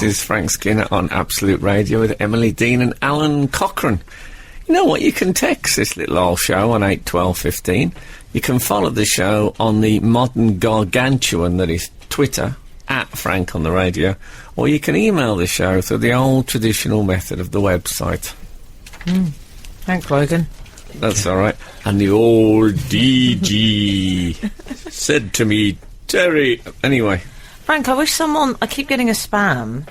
is Frank Skinner on Absolute Radio with Emily Dean and Alan Cochrane. You know what? You can text this little old show on 81215. You can follow the show on the modern gargantuan that is Twitter, at Frank on the Radio, or you can email the show through the old traditional method of the website. Thanks, Logan. That's all right. And the old DG said to me, Terry... Anyway. Frank, I wish I keep getting a spam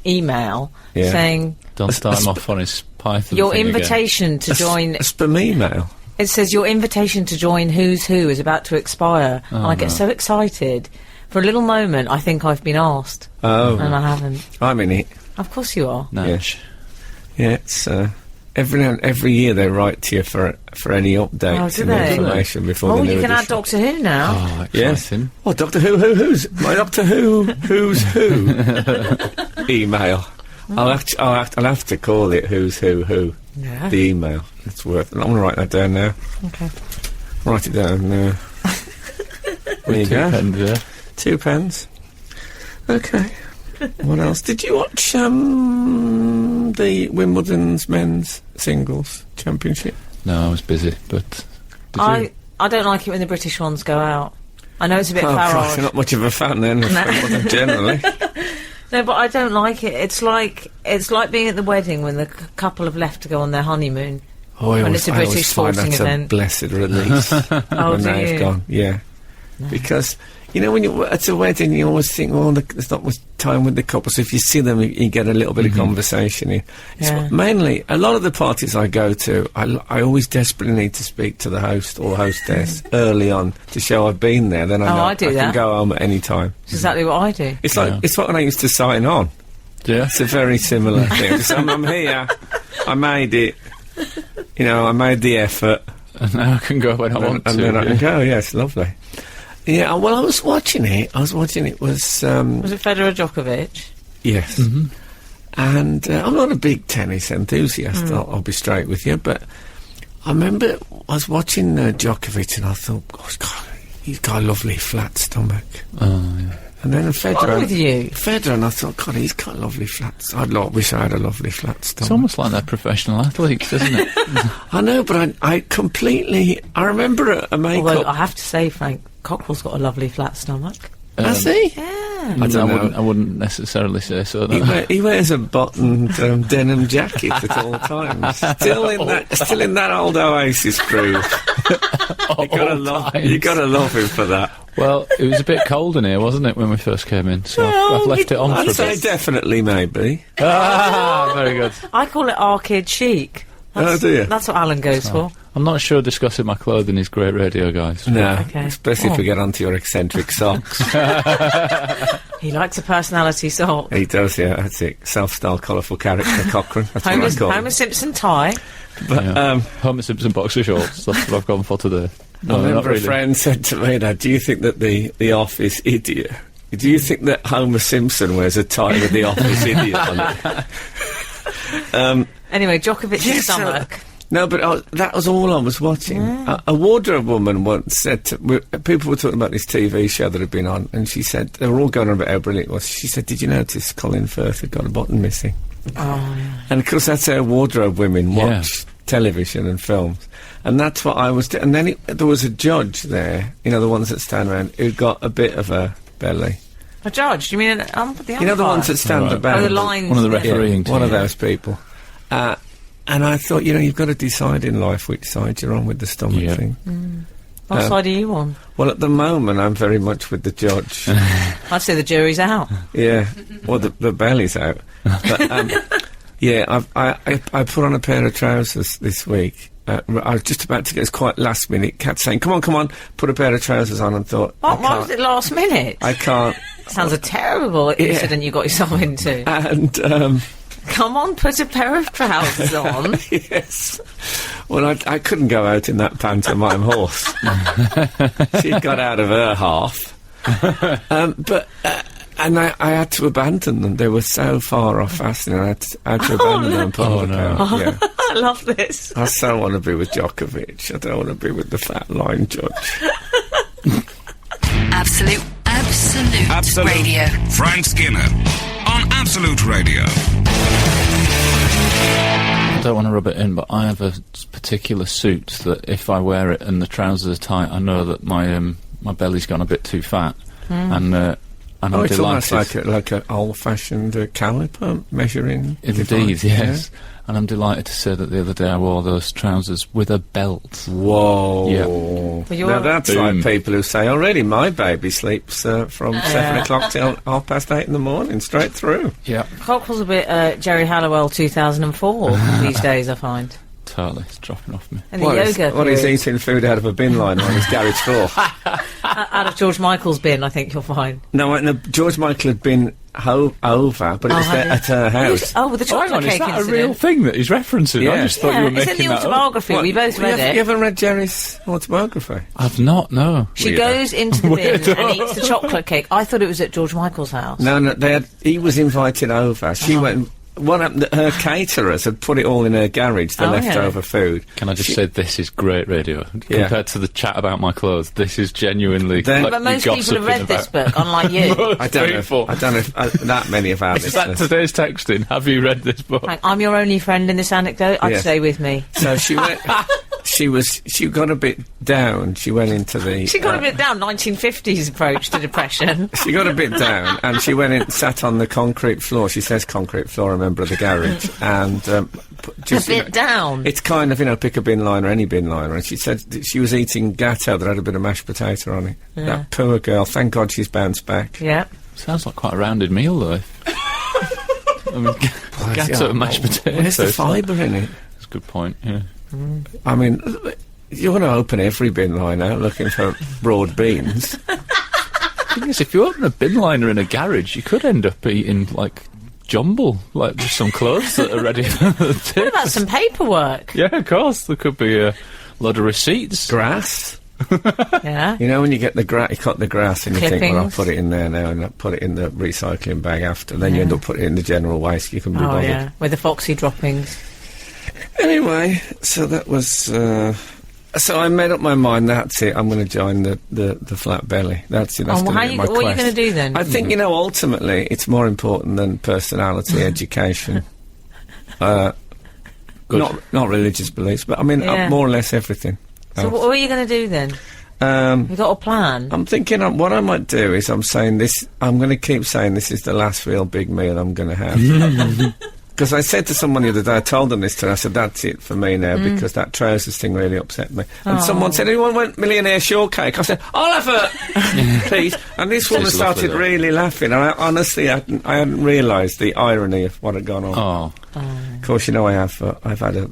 email saying... Don't start him off on his Python Your thing invitation again. to join... A spam email? It says your invitation to join Who's Who is about to expire. And I get so excited. For a little moment, I think I've been asked. Oh. And I haven't. I'm in it. Of course you are. Natch. Yeah, it's... Every year they write to you for any updates and information before the new you can edition. add Doctor Who now. Oh, exciting. Oh, Doctor Who's my Doctor Who's Who email. I'll have to call it Who's Who. Yeah. The email. It's worth it. I'm going to write that down now. Okay. Write it down now. There you go. 2 pens, yeah. 2 pens. Okay. What else? Did you watch the Wimbledon's men's singles championship? No, I was busy, but... I don't like it when the British ones go out. I know it's a bit Farage. You're not much of a fan then, generally. No, but I don't like it. It's like being at the wedding when the couple have left to go on their honeymoon. When it's a British sporting event. A blessed release. When they've gone, yeah. No. Because, you know, when you're at a wedding, you always think, there's not much time with the couple, so if you see them, you get a little bit of conversation in. Mainly, a lot of the parties I go to, I always desperately need to speak to the host or hostess early on to show I've been there, then I know I can go home at any time. That's exactly what I do. It's like when I used to sign on. Yeah. It's a very similar thing. So I'm here, I made it, you know, I made the effort. And now I can go when I want to. And then I can go, it's lovely. Yeah, well, I was watching it. Was it Federer Djokovic? Yes. Mm-hmm. And I'm not a big tennis enthusiast, I'll be straight with you, but I remember I was watching Djokovic and I thought, gosh, God, he's got a lovely flat stomach. Oh, yeah. And then Federer... with you? Federer, and I thought, God, he's got lovely flats. I wish I had a lovely flat stomach. It's almost like they're professional athletes, isn't it? I know, but I completely... I remember a makeup... Although, I have to say, Frank, Cockrell's got a lovely flat stomach. Has he? Yeah. I wouldn't necessarily say so. He wears a buttoned denim jacket at all times. Still in that old Oasis groove. You gotta love him for that. Well, it was a bit cold in here, wasn't it, when we first came in? So I've left it on for a bit. I'd say definitely, maybe. Very good. I call it arcade chic. Do you? That's what Alan goes for. I'm not sure discussing my clothing is great radio, guys. No, especially if we get onto your eccentric socks. He likes a personality sock. He does, yeah, that's it. Self-styled, colourful character, Cochrane. That's what I call Homer Simpson tie. But, Homer Simpson boxer shorts, that's what I've gone for today. No, I remember a friend said to me that, do you think that the Office idiot... Do you think that Homer Simpson wears a tie with the Office idiot on it? Anyway, Djokovic's stomach. No, but that was all I was watching. Yeah. A wardrobe woman once said people were talking about this TV show that had been on, and she said, they were all going on about how brilliant it was. She said, did you notice Colin Firth had got a button missing? Oh, yeah. And of course that's how wardrobe women watch television and films. And that's what I was doing. And then there was a judge there, you know, the ones that stand around, who got a bit of a belly. A judge? Do you mean the umpire? You know, the ones that stand about. The lines. One of the refereeing team. One of those people. And I thought, you know, you've got to decide in life which side you're on with the stomach thing. What side are you on? Well, at the moment, I'm very much with the judge. I'd say the jury's out. Yeah, well, the belly's out. But, yeah, I put on a pair of trousers this week. I was just about to get, it's quite last minute, Kat saying, come on, put a pair of trousers on, and thought, why was it last minute? I can't. Sounds a terrible incident you got yourself into. And, come on, put a pair of trousers on. Yes. Well, I couldn't go out in that pantomime horse. She'd got out of her half. And I had to abandon them. They were so far off fasting, I had to abandon them and put them out. Yeah. I love this. I so want to be with Djokovic. I don't want to be with the fat line judge. Absolute Radio. Frank Skinner. Radio. I don't want to rub it in, but I have a particular suit that if I wear it and the trousers are tight, I know that my belly's gone a bit too fat, and I'm it's delighted. almost like an old-fashioned caliper measuring. Indeed, device, yes. And I'm delighted to say that the other day I wore those trousers with a belt. Whoa. Yeah. Now that's Boom. like people who say, already my baby sleeps from 7 o'clock till 8:30 in the morning, straight through. Yeah. Cockle's a bit Jerry Halliwell 2004 these days, I find. Totally, it's dropping off me. And the yoga What he's period. eating food out of a bin liner on his garage floor. Out of George Michael's bin, I think you'll find. No, George Michael had been over, but it was there at her house. Oh, with the chocolate Hang on, is cake that incident. a real thing that he's referencing? Yeah. I just thought you were It's in making the that up. autobiography. We both read it. You haven't read Jerry's autobiography? I've not, no. She Weirdo. goes into the bin Weirdo. and eats the chocolate cake. I thought it was at George Michael's house. No, he was invited over. She went. What happened? Her caterers had put it all in her garage, the Oh, yeah. leftover food. Can I just say this is great radio compared to the chat about my clothes? This is genuinely. Then- like But most people have read this book, unlike you. I don't know if that many of our Is that listeners. today's texting? Have you read this book? Like, I'm your only friend in this anecdote. I'd Yes. stay with me. So she went. She got a bit down. She went into the. She got a bit down. 1950s approach to depression. She got a bit down, and she went in, sat on the concrete floor. She says concrete floor, a member of the garage, and just, A bit down. It's kind of, pick a bin liner, any bin liner. And she said that she was eating gatto that had a bit of mashed potato on it. Yeah. That poor girl. Thank God she's bounced back. Yeah. Sounds like quite a rounded meal, though. I mean, gatto and mashed potatoes. Where's the fibre in it? That's a good point, yeah. I mean, you want to open every bin liner looking for broad beans. The thing is, if you open a bin liner in a garage, you could end up eating, like, jumble, like just some clothes that are ready for the tip. What about some paperwork? Yeah, of course. There could be a lot of receipts. Grass. Yeah. You know when you get you cut the grass and you think, well, I'll Clippings. put it in there now and I'll put it in the recycling bag after, and then you end up putting it in the general waste. You can be Oh, bothered. yeah. With the foxy droppings. Anyway, so that was... so I made up my mind, that's it, I'm going to join the flat belly. That's it, that's Oh, going to be my what are you quest. going to do then? I think, ultimately, it's more important than personality, education. Not religious beliefs, but I mean, Yeah. more or less everything. So what are you going to do then? You got a plan? I'm thinking what I might do is I'm going to keep saying this is the last real big meal I'm going to have. Because I said to someone the other day, I told them this today, I said, that's it for me now, because that trousers thing really upset me. And someone said, anyone want millionaire shortcake? I said, I'll have it, please. And this woman Tastes lovely, started though. really laughing, and I honestly hadn't realised the irony of what had gone on. Oh, Of course, I've had a...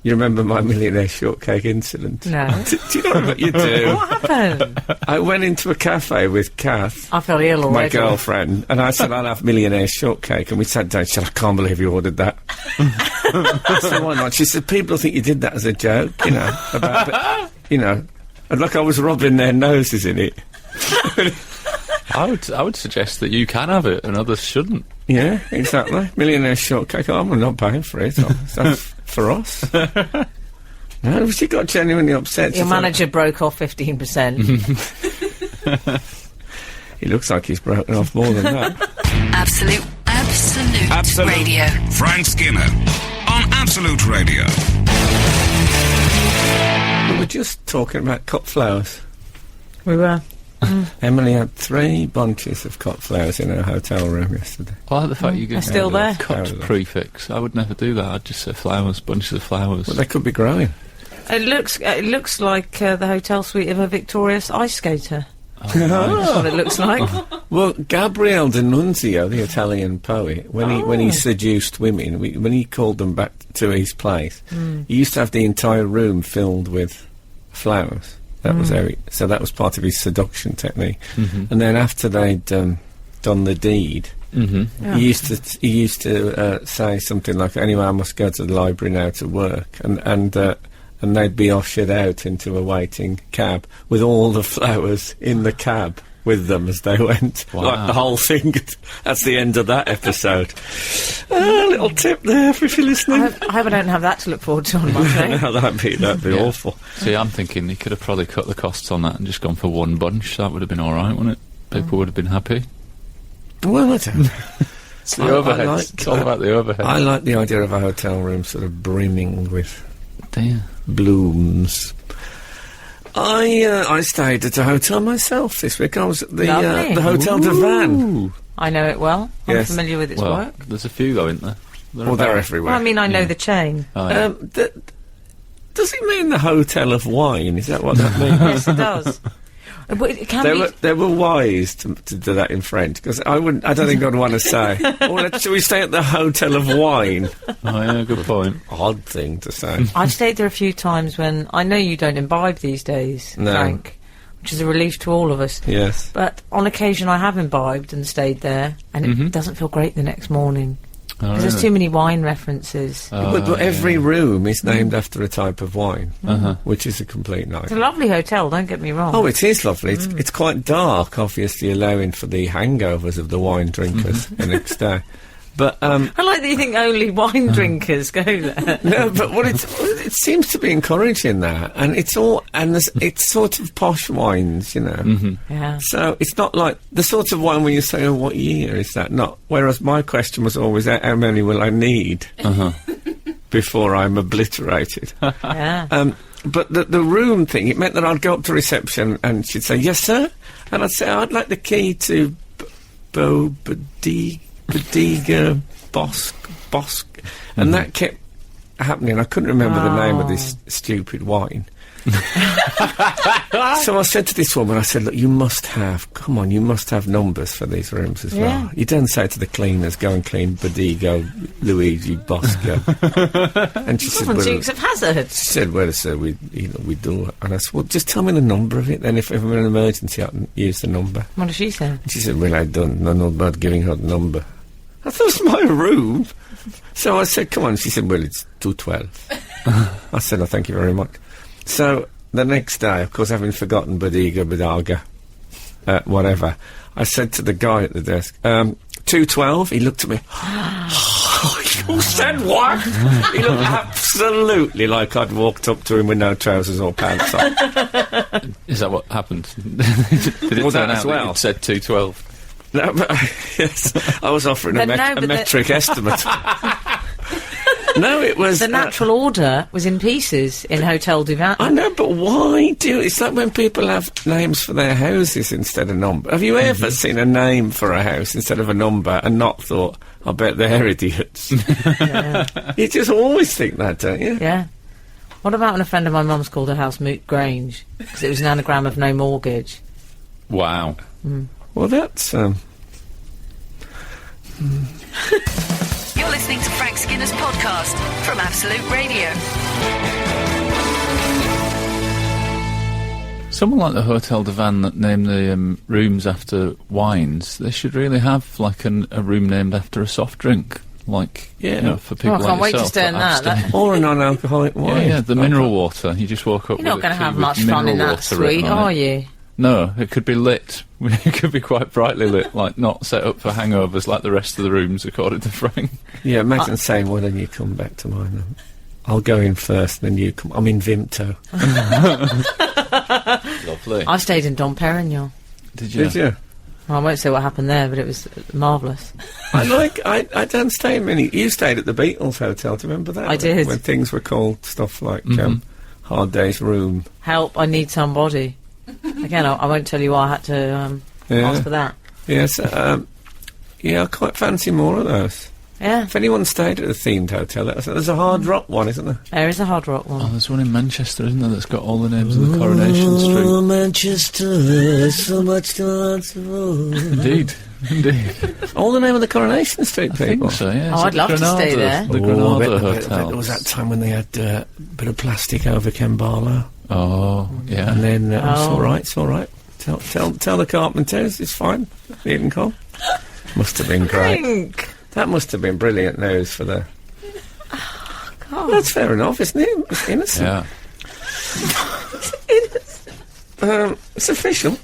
You remember my millionaire shortcake incident? No. Do you know what you do? What happened? I went into a cafe with Kath, I feel ill already. my girlfriend, and I said, I'll have millionaire shortgake, and we sat down. She said, I can't believe you ordered that. I said, why not? She said, people think you did that as a joke, and like I was rubbing their noses in it. I would suggest that you can have it and others shouldn't. Yeah, exactly. Millionaire shortcake. Oh, I'm not paying for it. That's for us. No, she got genuinely upset. She Your thought, manager broke off 15%. He looks like he's broken off more than that. Absolute Radio. Frank Skinner on Absolute Radio. We were just talking about cut flowers. We were. Emily had 3 bunches of cut flowers in her hotel room yesterday. I like the fact you They're get still there. cut prefix. I would never do that. I'd just say flowers, bunches of flowers. Well, they could be growing. It looks like the hotel suite of a victorious ice skater. Oh, That's what it looks like. Well, Gabriele D'Annunzio, the Italian poet, when he seduced women, when he called them back to his place, he used to have the entire room filled with flowers. That was so that was part of his seduction technique. And then after they'd done the deed, he used to say something like, "Anyway, I must go to the library now to work," and they'd be ushered out into a waiting cab with all the flowers in the cab with them as they went. Wow. Like the whole thing. That's the end of that episode. A little tip there if you're listening. I hope I don't have that to look forward to on Monday. That'd be Yeah. awful. See, I'm thinking he could have probably cut the costs on that and just gone for one bunch. That would have been all right, wouldn't it? People would have been happy. Well, I don't know. It's the overhead. It's all about the overhead. I like the idea of a hotel room sort of brimming with Dear. blooms. I stayed at a hotel myself this week. I was at the Hotel de Vannes. I know it well. I'm Yes. familiar with its work. There's a few though, isn't there? They're everywhere. Well, I mean, I know the chain. Oh, yeah. Does it mean the Hotel of Wine? Is that what that means? Yes, it does. But it can They were wise to do that in French, because I don't think I'd want to say, shall we stay at the Hotel of Wine? Oh, yeah, good point. Odd thing to say. I've stayed there a few times when I know you don't imbibe these days, No. Frank, which is a relief to all of us. Yes. But on occasion I have imbibed and stayed there, and it doesn't feel great the next morning. Oh, Because there's too many wine references. But every room is named after a type of wine, which is a complete It's nightmare. a lovely hotel, don't get me wrong. Oh, it is lovely. It's quite dark, obviously allowing for the hangovers of the wine drinkers the next day. But I like that you think only wine drinkers go there. no, but it seems to be encouraging that, and it's sort of posh wines, you know. Yeah. So it's not like the sort of wine when you say, "Oh, what year is that?" Not. Whereas my question was always, "How many will I need before I'm obliterated?" Yeah. But the room thing, it meant that I'd go up to reception and she'd say, "Yes, sir," and I'd say, "I'd like the key to Bodega Bosque," and that kept happening. I couldn't remember the name of this stupid wine. So I said to this woman, I said, "Look, you must have numbers for these rooms as well. You don't say to the cleaners, go and clean Bodega Luigi Bosco." And she said, Dukes of Hazzard. she said, "Well, sir, we do." And I said, "Well, just tell me the number of it, then if I'm in an emergency, I can use the number." What did she say? And she said, "Well, I don't know about giving her the number." I thought it was my room. So I said, "Come on." She said, "Well, it's 212. I said, "Oh, thank you very much." So the next day, of course, having forgotten Bodega, whatever, I said to the guy at the desk, 212. He looked at me. You said what? He looked absolutely like I'd walked up to him with no trousers or pants on. Is that what happened? Did it Well, turn that out as well. that you'd said 212? No, but, yes, I was offering a metric estimate. No, it was... The natural order was in pieces in Hotel du Vin. I know, but why do... It's like when people have names for their houses instead of number. Have you ever seen a name for a house instead of a number and not thought, I bet they're idiots? You just always think that, don't you? Yeah. What about when a friend of my mum's called her house Moot Grange? Because it was an anagram of no mortgage. Wow. Well, that's... You're listening to Frank Skinner's podcast from Absolute Radio. Someone like the Hotel de Vannes that named the rooms after wines, they should really have like a room named after a soft drink. Like, you know, for people I can't like wait to yourself stay in that. Or a non-alcoholic wine. Yeah, the mineral water. You just walk up You're not with going to a key have with much fun in mineral that water written suite, on are it. you? No, it could be lit. It could be quite brightly lit, like not set up for hangovers like the rest of the rooms, according to Frank. Yeah, imagine saying, well, then you come back to mine. I'll go in first, then you come... I'm in Vimto. Lovely. I stayed in Dom Perignon. Did you? Did you? Well, I won't say what happened there, but it was marvellous. I don't stay in many... You stayed at the Beatles Hotel, do you remember that? I did. When things were called stuff like Hard Day's Room. Help, I need somebody. Again, I won't tell you why I had to ask for that. Yes, yeah, I quite fancy more of those. Yeah. If anyone stayed at a themed hotel, there's a Hard Rock one, isn't there? There is a Hard Rock Oh, one. there's one in Manchester, isn't there, that's got all the names of the Coronation Street. Oh, Manchester, so much to answer for. Indeed. All the name of the Coronation Street I people. think so, yeah. Oh, I'd love to stay there. The I Granada bet Hotel. there was that time when they had a bit of plastic over Kambala. Oh, yeah. And then, it's all right. Tell the carpenters, it's fine. You can call. Must have been great. Frank! That must have been brilliant news for the... God. That's fair enough, isn't it? It's innocent. Yeah. It's official.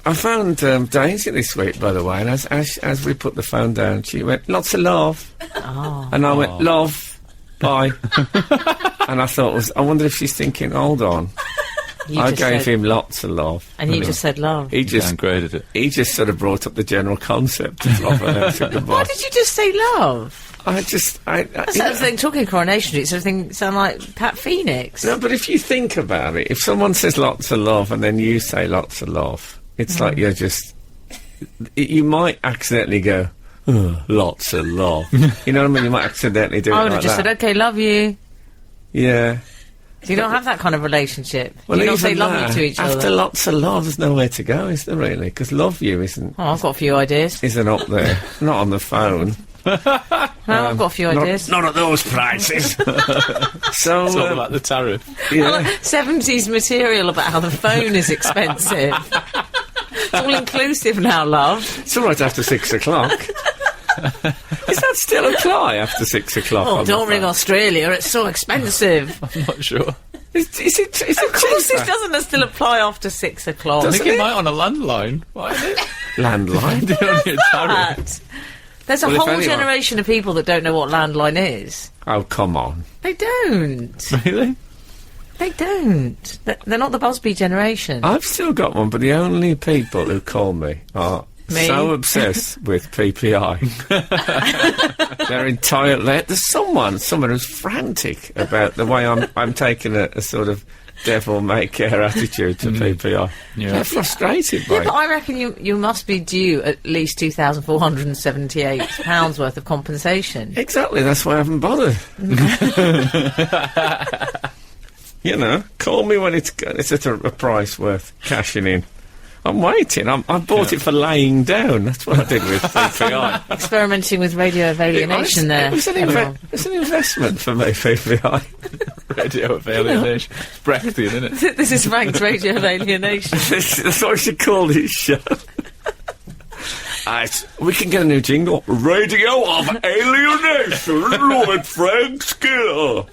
I found Daisy this week, by the way, and as we put the phone down, she went, "Lots of love." Oh. And I went, "Love, bye." And I thought, I wonder if she's thinking, hold on, I gave him lots of love. And you just said love. He just downgraded it. He just sort of brought up the general concept of love. Why did you just say love? That's the thing, talking Coronation Street, sort of thing, sound like Pat Phoenix. No, but if you think about it, if someone says lots of love and then you say lots of love, it's like you're just... You might accidentally go, lots of love. You know what I mean? You might accidentally do it like that. I would have just said, okay, love you. Yeah. So you don't have that kind of relationship. Well, you don't say love you to each other. After lots of love, there's nowhere to go, is there really? Because love you isn't... Oh, I've got a few ideas. Isn't up there. Not on the phone. No, I've got a few ideas. Not at those prices. So it's all about the tariff. Yeah. Like 70s material about how the phone is expensive. It's all inclusive now, love. It's all right after 6 o'clock. Does that still apply after 6 o'clock? Oh, don't ring Australia, it's so expensive. I'm not sure. Is it of course it doesn't still apply after 6 o'clock. I think it might on a landline. Why is it? Landline? There's a whole generation of people that don't know what landline is. Oh, come on. They don't. Really? They don't. They're not the Busby generation. I've still got one, but the only people who call me are... Me? So obsessed with PPI. They're entitled. There's someone who's frantic about the way I'm taking a sort of devil may care attitude to PPI. Yeah. They're frustrated by but I reckon you must be due at least £2,478 worth of compensation. Exactly, that's why I haven't bothered. You know, call me when it's at a price worth cashing in. I'm waiting. I bought it for laying down. That's what I did with PPI. Experimenting with radio alienation there. It was an investment for me, PPI. Radio alienation. It's Brechtian, isn't it? This is Frank's radio alienation. That's what we should call this show. We can get a new jingle. Radio of Alienation with Frank Skinner.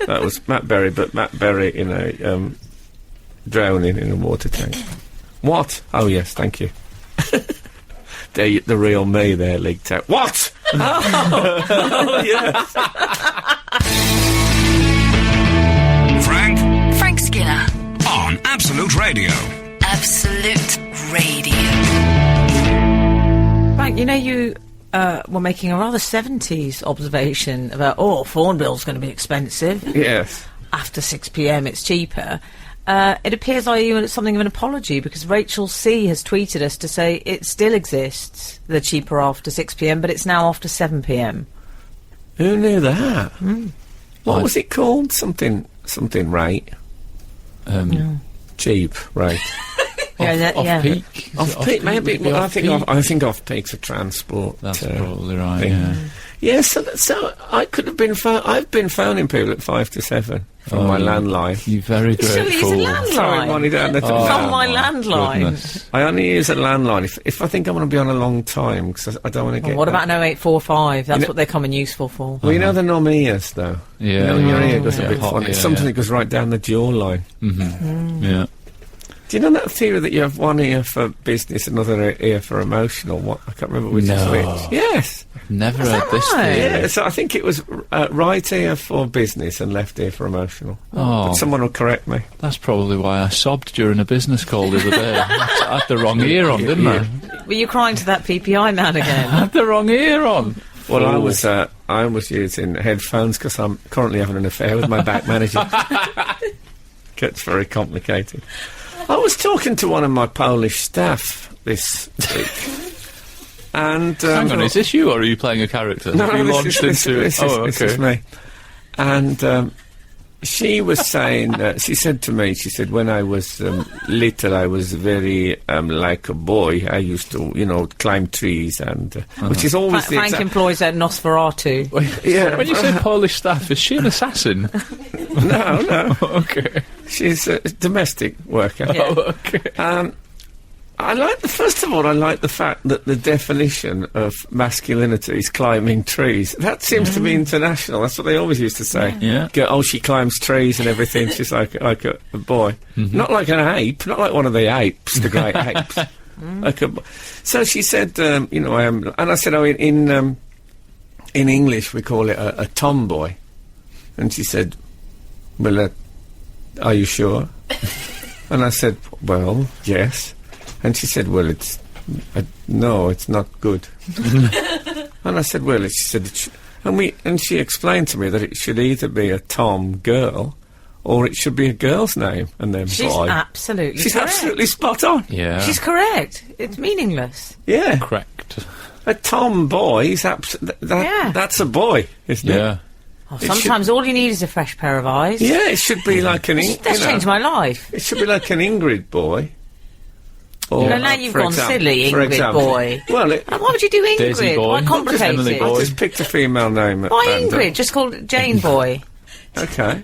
That was Matt Berry, but Matt Berry in a drowning in a water tank. What? Oh, yes, thank you. The real me there leaked out. What? Oh, yes. Frank Skinner. On Absolute Radio. Absolute Radio. Frank, you know, you were making a rather 70s observation about, phone bill's going to be expensive. Yes. After 6 p.m. it's cheaper. It appears like you something of an apology, because Rachel C. has tweeted us to say it still exists, the cheaper after 6 p.m, but it's now after 7 p.m. Who knew that? What was it called? Something rate. Cheap rate. Off peak. Off peak, maybe. Well, I think off peak for transport. That's probably right. Thing. Yeah. Yeah. So I could have been. I've been phoning people at 5 to 7 from my landline. You're very grateful. Still use a landline. Throwing money down the From my landline. Goodness. I only use a landline if I think I'm going to be on a long time, because I don't want to get... What about an 0845? That's what they come in useful for. Well, you know the numb ears, though? Yeah. You know, when your ear goes a bit hot, funny. Sometimes it goes right down the jawline. Yeah. Do you know that theory that you have one ear for business, another ear for emotional? What, I can't remember which is which. Yes. Never heard this theory. Yeah, so I think it was right ear for business and left ear for emotional. Oh. But someone will correct me. That's probably why I sobbed during a business call the other day. I had the wrong ear on, didn't I? Were you crying to that PPI man again? I had the wrong ear on. Well, I was using headphones because I'm currently having an affair with my back manager. Gets very complicated. I was talking to one of my Polish staff this week, and hang on, is this you or are you playing a character? No, this is me. And she was saying, she said to me, when I was little, I was very like a boy. I used to, climb trees, and which is always Frank employs a Nosferatu. Yeah. When you say Polish staff, is she an assassin? No. Okay. She's a domestic worker. Yeah. Oh, okay. I like the fact that the definition of masculinity is climbing trees. That seems to be international. That's what they always used to say. Yeah. She climbs trees and everything. She's like a boy. Not like an ape, not like one of the apes, the great apes. So she said, I am, and I said, in English we call it a tomboy. And she said, well, are you sure? And I said, well, yes. And she said, well, no, it's not good. And I said, well, she said, and she explained to me that it should either be a Tom girl or it should be a girl's name and then She's boy. absolutely She's correct. absolutely spot on. Yeah. She's correct. It's meaningless. Yeah. correct. A Tom boy is that's a boy, isn't it? Yeah. Oh, sometimes all you need is a fresh pair of eyes. Yeah, it should be like an That's changed my life. It should be like an Ingrid boy. Or, Now you've for gone example- silly, for Ingrid example. boy. Well, Why would you do Daisy Ingrid? boy. Why Not complicate just Emily it? boy. I just picked a female name at Why random. Ingrid? Just call it Jane boy. Okay.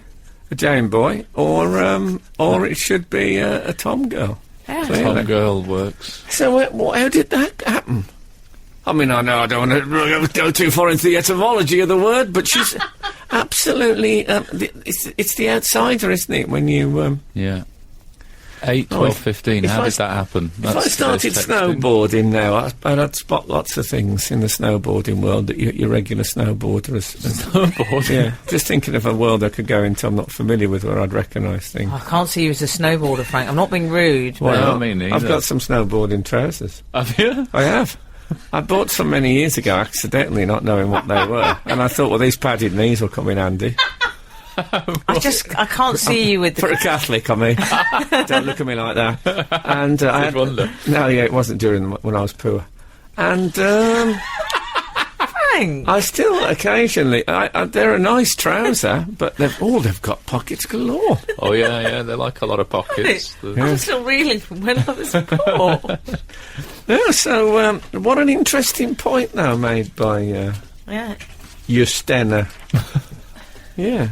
A Jane boy, or it should be a Tom girl. Yeah. Clearly. Tom girl works. So how did that happen? I mean, I know I don't want to go too far into the etymology of the word, but she's absolutely... it's the outsider, isn't it, when you... Yeah. 8, 12, 15. if How I did that happen? If I started snowboarding now, I'd spot lots of things in the snowboarding world that your regular snowboarder has... Snowboarding? Yeah, just thinking of a world I could go into I'm not familiar with where I'd recognise things. I can't see you as a snowboarder, Frank. I'm not being rude. Well, me neither. I've got some snowboarding trousers. Have you? I have. I bought some many years ago, accidentally, not knowing what they were. And I thought, well, these padded knees will come in handy. I can't see you with For the... a Catholic, I mean. Don't look at me like that. And I had... wonder. No, yeah, it wasn't when I was poor. And Frank! I still occasionally... they're a nice trouser, but they've got pockets galore. Oh, yeah, they like a lot of pockets. I'm still reeling from when I was poor. Yeah, so what an interesting point now made by Yeah. Justenna. Yeah.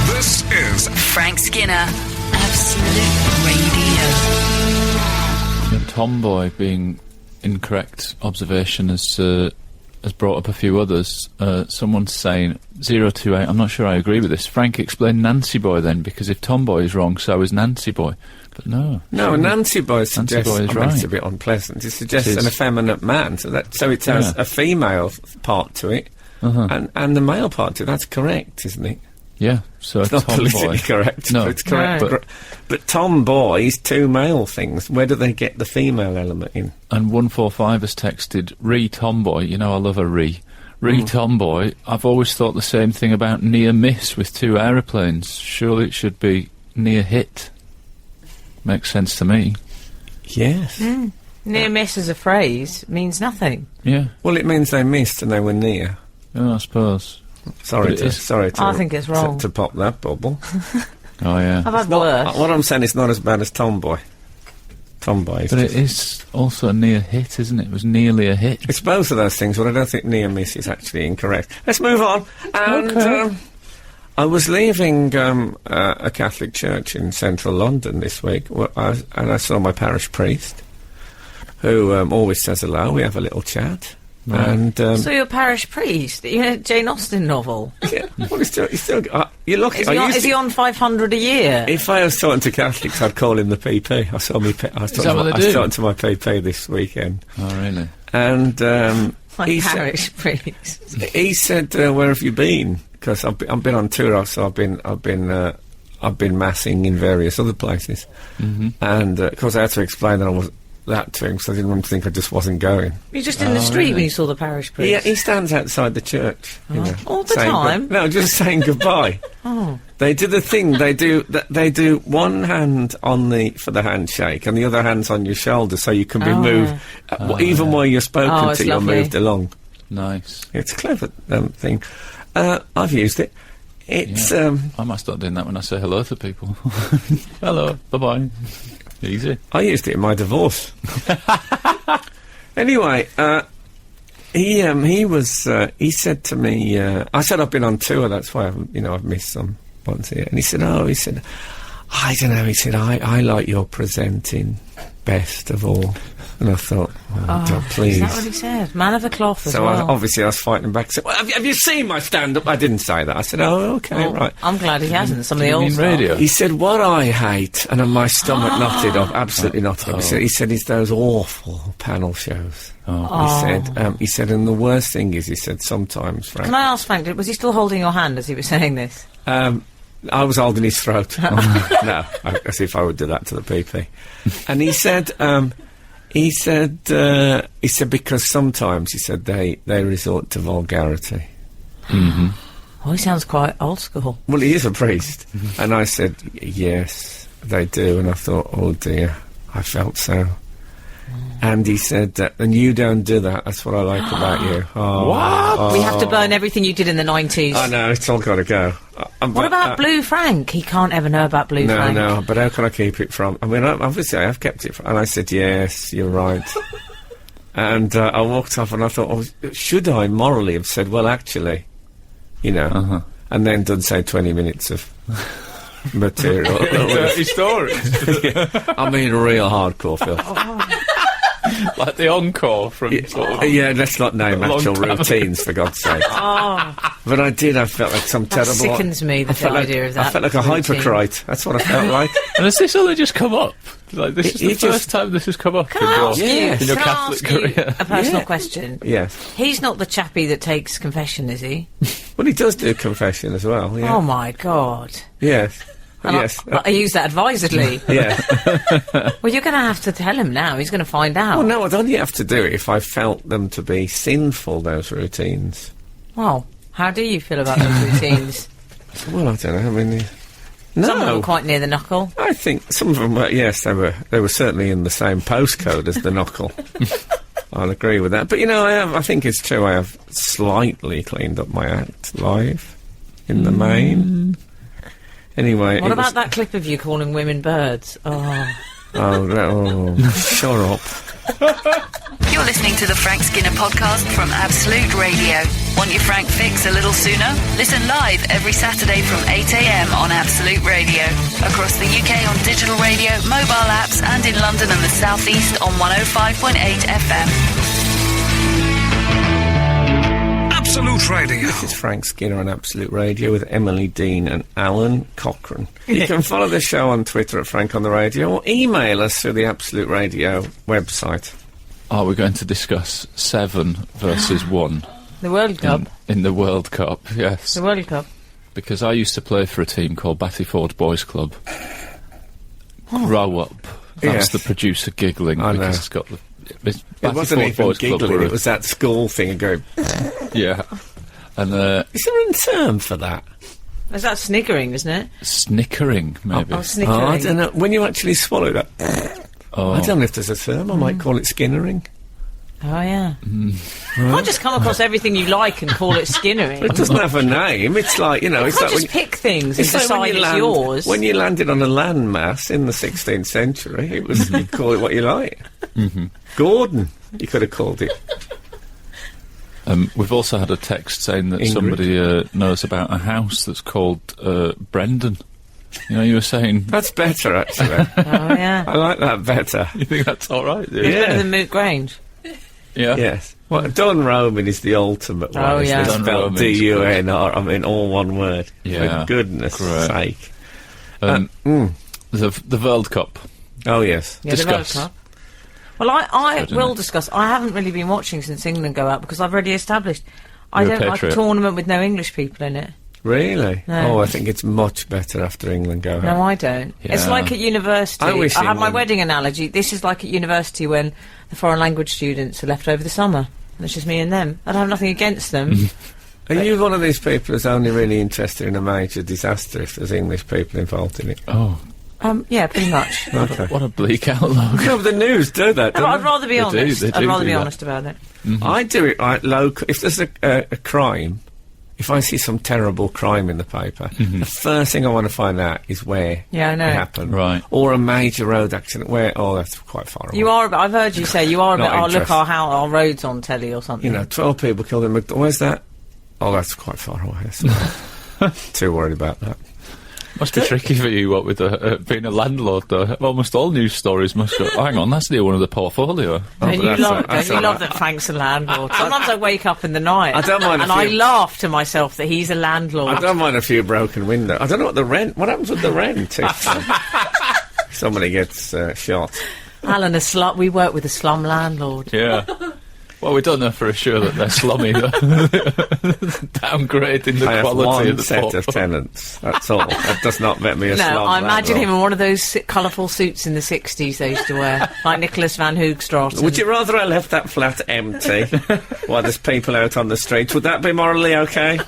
This is Frank Skinner, Absolute Radio. Tomboy being incorrect observation has brought up a few others. Someone's saying 028. I'm not sure I agree with this. Frank, explain Nancy boy then, because if Tomboy is wrong, so is Nancy boy. But no. No, Nancy boy suggests... Boy is I mean, right. it's a bit unpleasant. It suggests It is. an effeminate man, so it has a female part to it, and the male part to it. That's correct, isn't it? Yeah, so It's a not politically tomboy. correct, No. but it's correct. No. But tomboy is two male things. Where do they get the female element in? And 145 has texted, Tomboy, you know I love a Tomboy, I've always thought the same thing about near miss with two aeroplanes. Surely it should be near hit. Makes sense to me. Yes. Near miss as a phrase means nothing. Yeah, Well, it means they missed and they were near. I suppose. Sorry But it to is- I think it's wrong. to pop that bubble. Oh, yeah. I've had worse. What I'm saying is not as bad as tomboy. Tomboy. But it is also a near hit, isn't it? It was nearly a hit. It's both of those things, but I don't think near miss is actually incorrect. Let's move on. And I was leaving a Catholic church in central London this week, and I saw my parish priest, who always says hello. We have a little chat. Right. And So you're a parish priest? You're in a Jane Austen novel? yeah, well, he's still you're lucky. Is he on 500 a year? If I was talking to Catholics, I'd call him the PP. I saw that what they I was do? talking to my PP this weekend, Oh, really? and My he said- parish priest. he said, "Where have you been?" Because I've been on tour, so I've been massing in various other places, and of course I had to explain that to him, because I didn't want him to think I just wasn't going. You're just in the street when you saw the parish priest? Yeah, he stands outside the church. You know, All the saying time? No, just saying goodbye. Oh. They do the thing. They do one hand for the handshake, and the other hand's on your shoulder, so you can be moved even while you're spoken Oh, to. it's You're lovely. moved along. Nice. It's a clever thing. I've used it. It's I might start doing that when I say hello to people. Hello, bye-bye. Easy. I used it in my divorce. Anyway, he said to me, I said I've been on tour, that's why I've missed some ones here. And he said, I don't know, he said, I like your presenting best of all. And I thought, God, please. Is that what he said? Man of the cloth as So well. obviously I was fighting back. I said, well, have you seen my stand-up? I didn't say that. I said, oh, okay, right. I'm glad he hasn't. Some of the You old mean stuff. radio? He said, what I hate, and my stomach knotted up, absolutely knotted up. He said, it's those awful panel shows. He said, and the worst thing is, he said, sometimes, Frank... Can I ask Frank, was he still holding your hand as he was saying this? I was holding his throat. No, as if I would do that to the PP. And he said, because sometimes, he said, they resort to vulgarity. Mm-hmm. Oh, he sounds quite old school. Well, he is a priest. And I said, yes, they do. And I thought, oh dear, I felt so. And he said, and you don't do that. That's what I like about you. Oh, What? We have to burn everything you did in the 90s. I know, it's all got to go. What about Blue Frank? He can't ever know about Blue Frank. No, but how can I keep it from... I mean, obviously I have kept it from... And I said, yes, you're right. And I walked off and I thought, oh, should I morally have said, well, actually, you know, and then done, say, 20 minutes of material. Dirty stories. Yeah. I mean, real hardcore, Phil. Like the encore from sort of... Yeah, let's not name actual time. routines, for God's sake. Oh, But I felt like some that terrible... sickens me, the idea of that. I felt like a routine. hypocrite. That's what I felt like. And has this only just come up? Like, this is He the first time this has come up Can I ask you, Yes. in your can I Catholic ask you career. a personal Yeah. question? Yes. He's not the chappie that takes confession, is he? Well, he does do confession as well, yeah. Oh, my God. Yes. And Yes. I use that advisedly. Yeah. Well, you're going to have to tell him now. He's going to find out. Well, no, I'd only have to do it if I felt them to be sinful, those routines. Well, how do you feel about those routines? Well, I don't know. I mean, no. Some of them were quite near the knuckle. I think some of them were, yes, they were certainly in the same postcode as the knuckle. I'll agree with that. But, you know, I think it's true, I have slightly cleaned up my act live, in the main. Anyway... What about that clip of you calling women birds? Oh. Shut up. You're listening to the Frank Skinner podcast from Absolute Radio. Want your Frank fix a little sooner? Listen live every Saturday from 8 a.m. on Absolute Radio. Across the UK on digital radio, mobile apps, and in London and the South East on 105.8 FM. Absolute Radio. This is Frank Skinner on Absolute Radio with Emily Dean and Alan Cochrane. You can follow the show on Twitter at Frank on the Radio or email us through the Absolute Radio website. Are we going to discuss 7 versus 1 The World Cup. in the World Cup? Yes. The World Cup. Because I used to play for a team called Battyford Boys Club. Grow up. That's Yes. the producer giggling I know. because it's got the... It's It wasn't Battyford even Boys Club giggling, were a- it was that school thing of going... Yeah. And Is there a term for that? Is that sniggering, isn't it? snickering, maybe. Oh, sniggering. Oh, I don't know. When you actually swallow that... Oh. I don't know if there's a term. I might call it skinnering. Oh, yeah. You can't just come across everything you like and call it skinnering. It doesn't have a name. It's like, you know... You it's can't like just pick things and it's like decide it's yours. When you landed on a landmass in the 16th century, it was... you call it what you like. Gordon, you could have called it. We've also had a text saying that Ingrid. somebody knows about a house that's called Brendan. You know, you were saying... That's better, actually. Oh, yeah. I like that better. You think that's all right? do you? It's better Yeah. than Moot Grange. Yeah. Yes. Well, Don Roman is the ultimate one. Oh, isn't yeah. it? Don Spelled Roman's D-U-N-R, I mean, all one word. Yeah. For goodness Great. sake. The World Cup. Oh, yes. Yeah, the World Discuss. Cup. Well, I Good, will isn't it? discuss. I haven't really been watching since England go out because I've already established I You're a don't like a patriot. tournament with no English people in it. Really? No. Oh, I think it's much better after England go No, home. I don't. It's Yeah. like at university. I wish have my England- wedding analogy. This is like at university when the foreign language students are left over the summer. And it's just me and them. I don't have nothing against them. Are you one of these people who's only really interested in a major disaster if there's English people involved in it? Oh, Yeah, pretty much. Okay. what a bleak outlook. No, but the news do that, No, don't I'd they? rather be They do, honest. they I'd do rather do be that. honest about it. I do it like local. If there's a crime, if I see some terrible crime in the paper, the first thing I want to find out is where Yeah, I know. it happened. Right. Or a major road accident where, oh, that's quite far away. You are a bit, I've heard you say you are a bit, Not oh, look, interested. our roads on telly or something. You know, 12 people killed in McDonald's. Where's that? Oh, that's quite far away. That's not too worried about that. Must be tricky for you, what, with being a landlord, though. Almost all news stories must go, hang on, that's near one of the portfolio. Don't but you that's love, all- that's don't you all love right. that Frank's a landlord? Sometimes I wake up in the night I don't mind and if I you- laugh to myself that he's a landlord. I don't mind a few broken windows. I don't know what the rent... What happens with the rent if somebody gets shot? Alan, we work with a slum landlord. Yeah. Well, we don't know for sure that they're slummy, though. Downgrading the I quality have of the one set port. of tenants. That's all. That does not make me a No, slob. I imagine that him in one of those colourful suits in the 60s they used to wear, like Nicholas van Hoogstraat. Would you rather I left that flat empty while there's people out on the street? Would that be morally okay?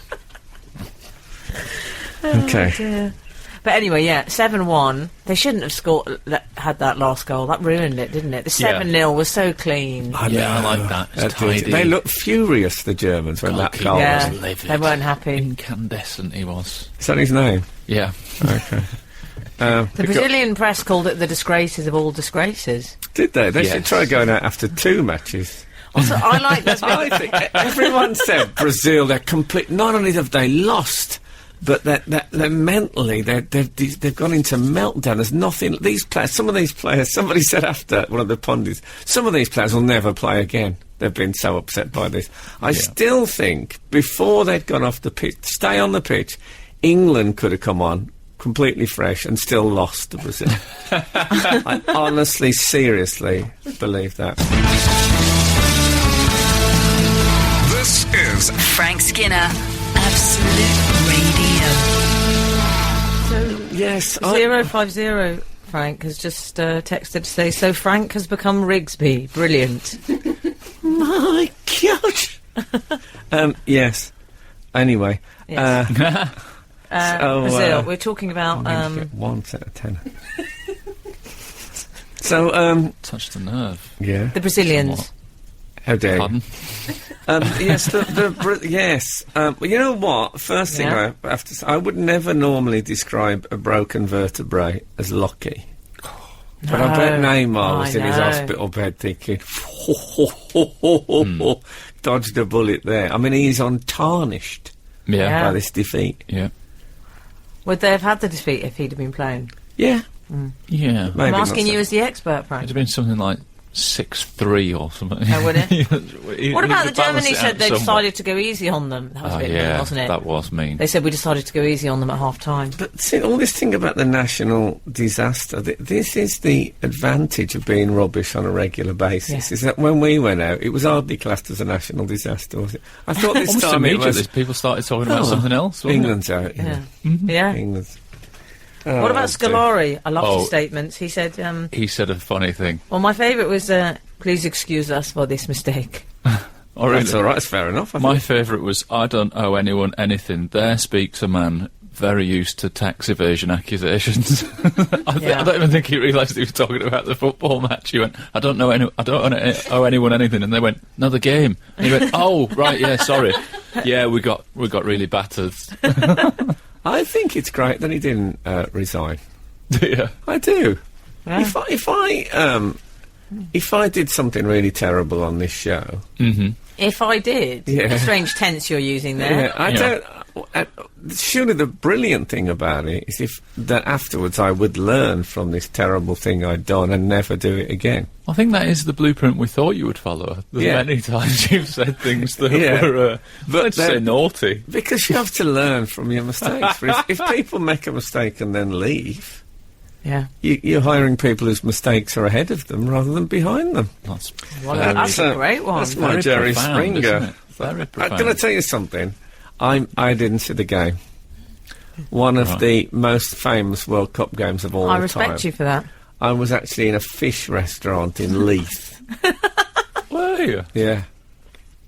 Okay. Dear. But anyway, yeah, 7-1. They shouldn't have had that last goal. That ruined it, didn't it? The 7-0 was so clean. I Yeah, I know. like that. It's That tidy. did. They looked furious, the Germans, when that Cocky. goal Yeah, was. livid. they weren't happy. Incandescent he was. Is that his name? Yeah. Okay. The because- Brazilian press called it the disgraces of all disgraces. Did they? They should Yes. try going out after 2 matches. Also, I like this. I think everyone said Brazil, they're complete. Not only have they lost, but they're mentally, they've gone into meltdown. There's nothing. These players, some of these players, somebody said after, one of the pundits, some of these players will never play again. They've been so upset by this. I still think before they'd gone off the pitch, stay on the pitch, England could have come on completely fresh and still lost to Brazil. I honestly, seriously believe that. This is Frank Skinner, Absolute Radio. Yes, 050 Frank has just texted to say, so Frank has become Rigsby. Brilliant. my God. Yes. Anyway. Yes. Brazil, we're talking about... I'm going to get 1 set of 10. So, Touched the nerve. yeah. the Brazilians. Somewhat. How dare you? Pardon? Yes, yes. Well, you know what? First thing Yeah. I have to say, I would never normally describe a broken vertebrae as lucky. But I bet Neymar was I in his know. hospital bed thinking, dodged a bullet there. I mean, he's untarnished Yeah. by this defeat. Yeah. Would they have had the defeat if he'd have been playing? Yeah. Yeah. Maybe I'm not asking so. you as the expert, Frank. It'd have been something like 6-3 or something. Oh, would it? He- What about he the Germany balanced it said out they somewhat. decided to go easy on them? That was a Oh, bit mean, yeah, wasn't it? that was mean. They said we decided to go easy on them at half time. But see, all this thing about the national disaster, this is the advantage of being rubbish on a regular basis, Yeah. is that when we went out, it was hardly classed as a national disaster, was it? I thought this Almost time it immediately, was... people started talking about something else. wasn't it? England's out, Yeah. yeah. Yeah. England's... What about Scolari? I loved Oh. his statements. He said, He said a funny thing. well, my favourite was, please excuse us for this mistake. Oh, That's really? all right, it's fair enough. I My think. favourite was, I don't owe anyone anything. There speaks a man very used to tax evasion accusations. I don't even think he realised he was talking about the football match. He went, I don't owe anyone anything. And they went, no, the game. And he went, oh, right, yeah, sorry. Yeah, we got really battered. I think it's great that he didn't resign. Yeah. I do. Yeah. If I did something really terrible on this show... Mm-hmm. If I did. Yeah. Strange tense you're using there. Yeah, I Yeah. don't. Surely the brilliant thing about it is if that afterwards I would learn from this terrible thing I'd done and never do it again. I think that is the blueprint we thought you would follow. There's Yeah. many times you've said things that Yeah. were, But let's say, then- naughty. Because you have to learn from your mistakes. But if people make a mistake and then leave, Yeah. you're hiring people whose mistakes are ahead of them rather than behind them. That's That's a great one. That's my Very Jerry profound, Springer. isn't it? Very I'm profound. going to tell you something. I didn't see the game. One of Right. the most famous World Cup games of all I time. respect you for that. I was actually in a fish restaurant in Leith. Were you? Yeah.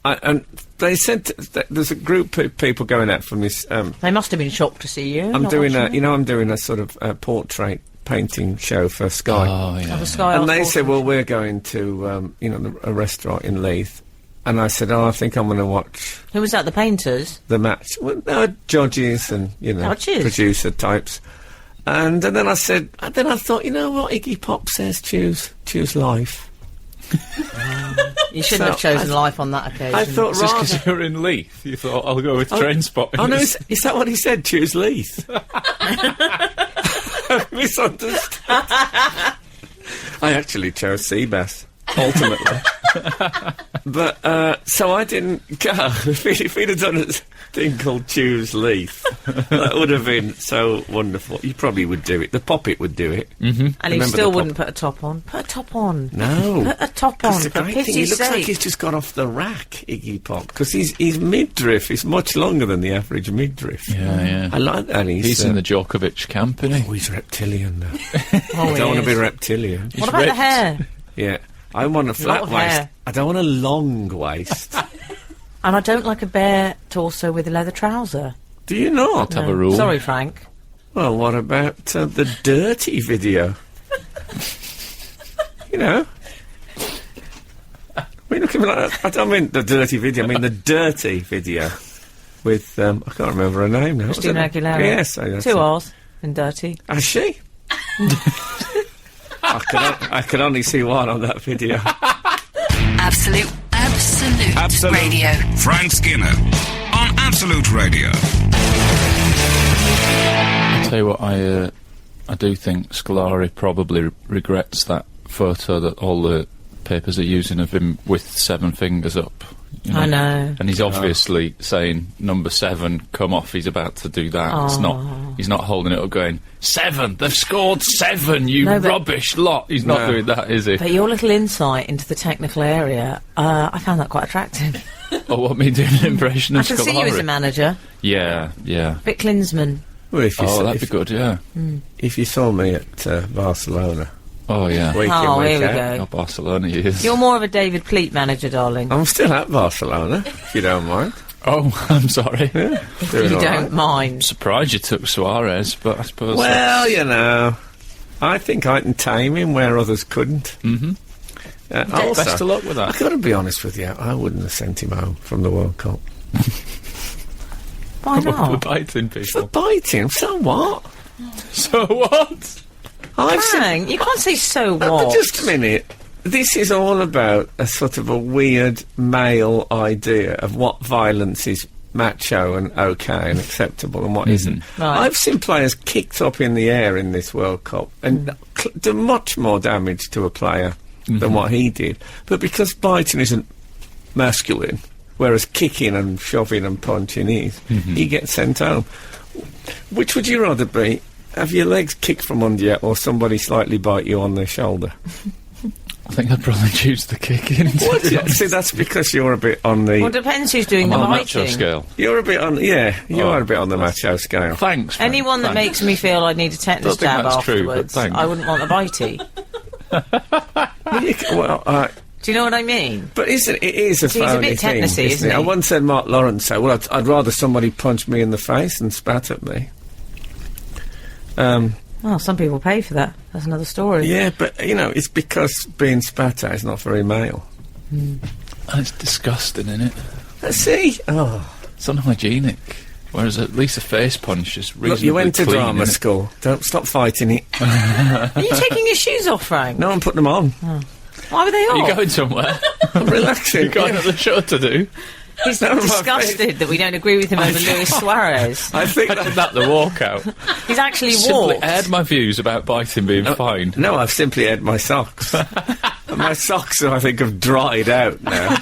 And they said there's a group of people going out from this. They must have been shocked to see you. I'm not doing watching it. I'm doing a sort of portrait painting show for Sky. Oh, yeah. Of a Sky And Arts they said, portrait. well, we're going to, a restaurant in Leith. And I said, I think I'm going to watch Who was that, the painters? the match. Well, no, judges and, Judges? producer types. And then I said, and then I thought, you know what Iggy Pop says, choose life. You shouldn't have So chosen life on that occasion. I thought, Just rather... because you're in Leith, you thought, I'll go with train spotting. Oh, no, is that what he said? Choose Leith. I misunderstood. I actually chose Seabass, ultimately. But, so I didn't go. If he'd have done a thing called Choose Leith, that would have been so wonderful. You probably would do it. The Poppet would do it. Mm-hmm. And he still the wouldn't put a top on. Put a top on. No. Put a top on, The for great thing, he pity's looks like sake. he's just got off the rack, Iggy Pop, because his midriff is much longer than the average midriff. Yeah. I like that. He's in the Djokovic camp, isn't he? Oh, he's reptilian now. Oh, I don't want to be reptilian. What about the hair? Yeah. I want a flat of waist. hair. I don't want a long waist. And I don't like a bare torso with a leather trouser. Do you not? Have a rule. Sorry, Frank. Well, what about the Dirty video? You know? We look at me like that. I don't mean the Dirty video, I mean the Dirty video. With, I can't remember her name now. Christina Aguilera. Yes. That's Two R's in dirty. Has she? I could only see one on that video. Absolute Radio. Frank Skinner on Absolute Radio. I'll tell you what, I do think Scolari probably regrets that photo that all the papers are using of him with 7 fingers up. You know? I know. And he's obviously saying, number 7, come off, he's about to do that. It's he's not holding it up going, 7, they've scored 7, you rubbish lot. He's not doing that, is he? But your little insight into the technical area, I found that quite attractive. Oh, what, me doing an impression I of can Scolari? see you as a manager. Yeah. Bit Klinsmann. Well, if you That'd be good, yeah. If you saw me at Barcelona... Oh, yeah. Week in, Oh, week here we out. go. Oh, Barcelona he is. You're more of a David Pleat manager, darling. I'm still at Barcelona, if you don't mind. Oh, I'm sorry. Yeah, If doing you all don't right. mind. Surprised you took Suarez, but I suppose... Well, you know, I think I can tame him where others couldn't. Mm-hmm. Also, Best of luck with that. I've got to be honest with you, I wouldn't have sent him home from the World Cup. Why For not? biting For people. biting, so what? So what? Frank, you can't say so But what. just a minute. This is all about a sort of a weird male idea of what violence is macho and okay and acceptable and what isn't. Right. I've seen players kicked up in the air in this World Cup and do much more damage to a player than what he did. But because biting isn't masculine, whereas kicking and shoving and punching is, he gets sent home. Which would you rather be? Have your legs kicked from under you or somebody slightly bite you on the shoulder? I think I'd probably choose the kicking. See, that's because you're a bit on the... Well, it depends who's doing the On the macho biting. scale. You're a bit on... Yeah, you are a bit on the macho scale. Thanks, Frank. Anyone that Thanks. makes me feel I need a tetanus Don't think jab that's true, but afterwards, thanks. I wouldn't want the bitey. Well, Do you know what I mean? but it is a See, he's a phony bit thing, tetanusy, isn't it? I he? once heard Mark Lawrence say, well, I'd rather somebody punch me in the face and spat at me. Well, some people pay for that. That's another story. Yeah, but, you know, it's because being spat at is not very male. And it's disgusting, isn't it? See? Oh. It's unhygienic. Whereas at least a face punch is reasonably Look, you went to clean, drama innit? school. Don't stop fighting it. Are you taking your shoes off, Frank? No one put them on. Why were they Are off? you going somewhere? I'm relaxing. You've got another show to do. He's No, my disgusted that we don't agree with him over Luis Suarez. I think I did that the walkout. He's actually Simply walked. aired my views about biting being fine. No, I've simply aired my socks. And my socks, I think, have dried out now.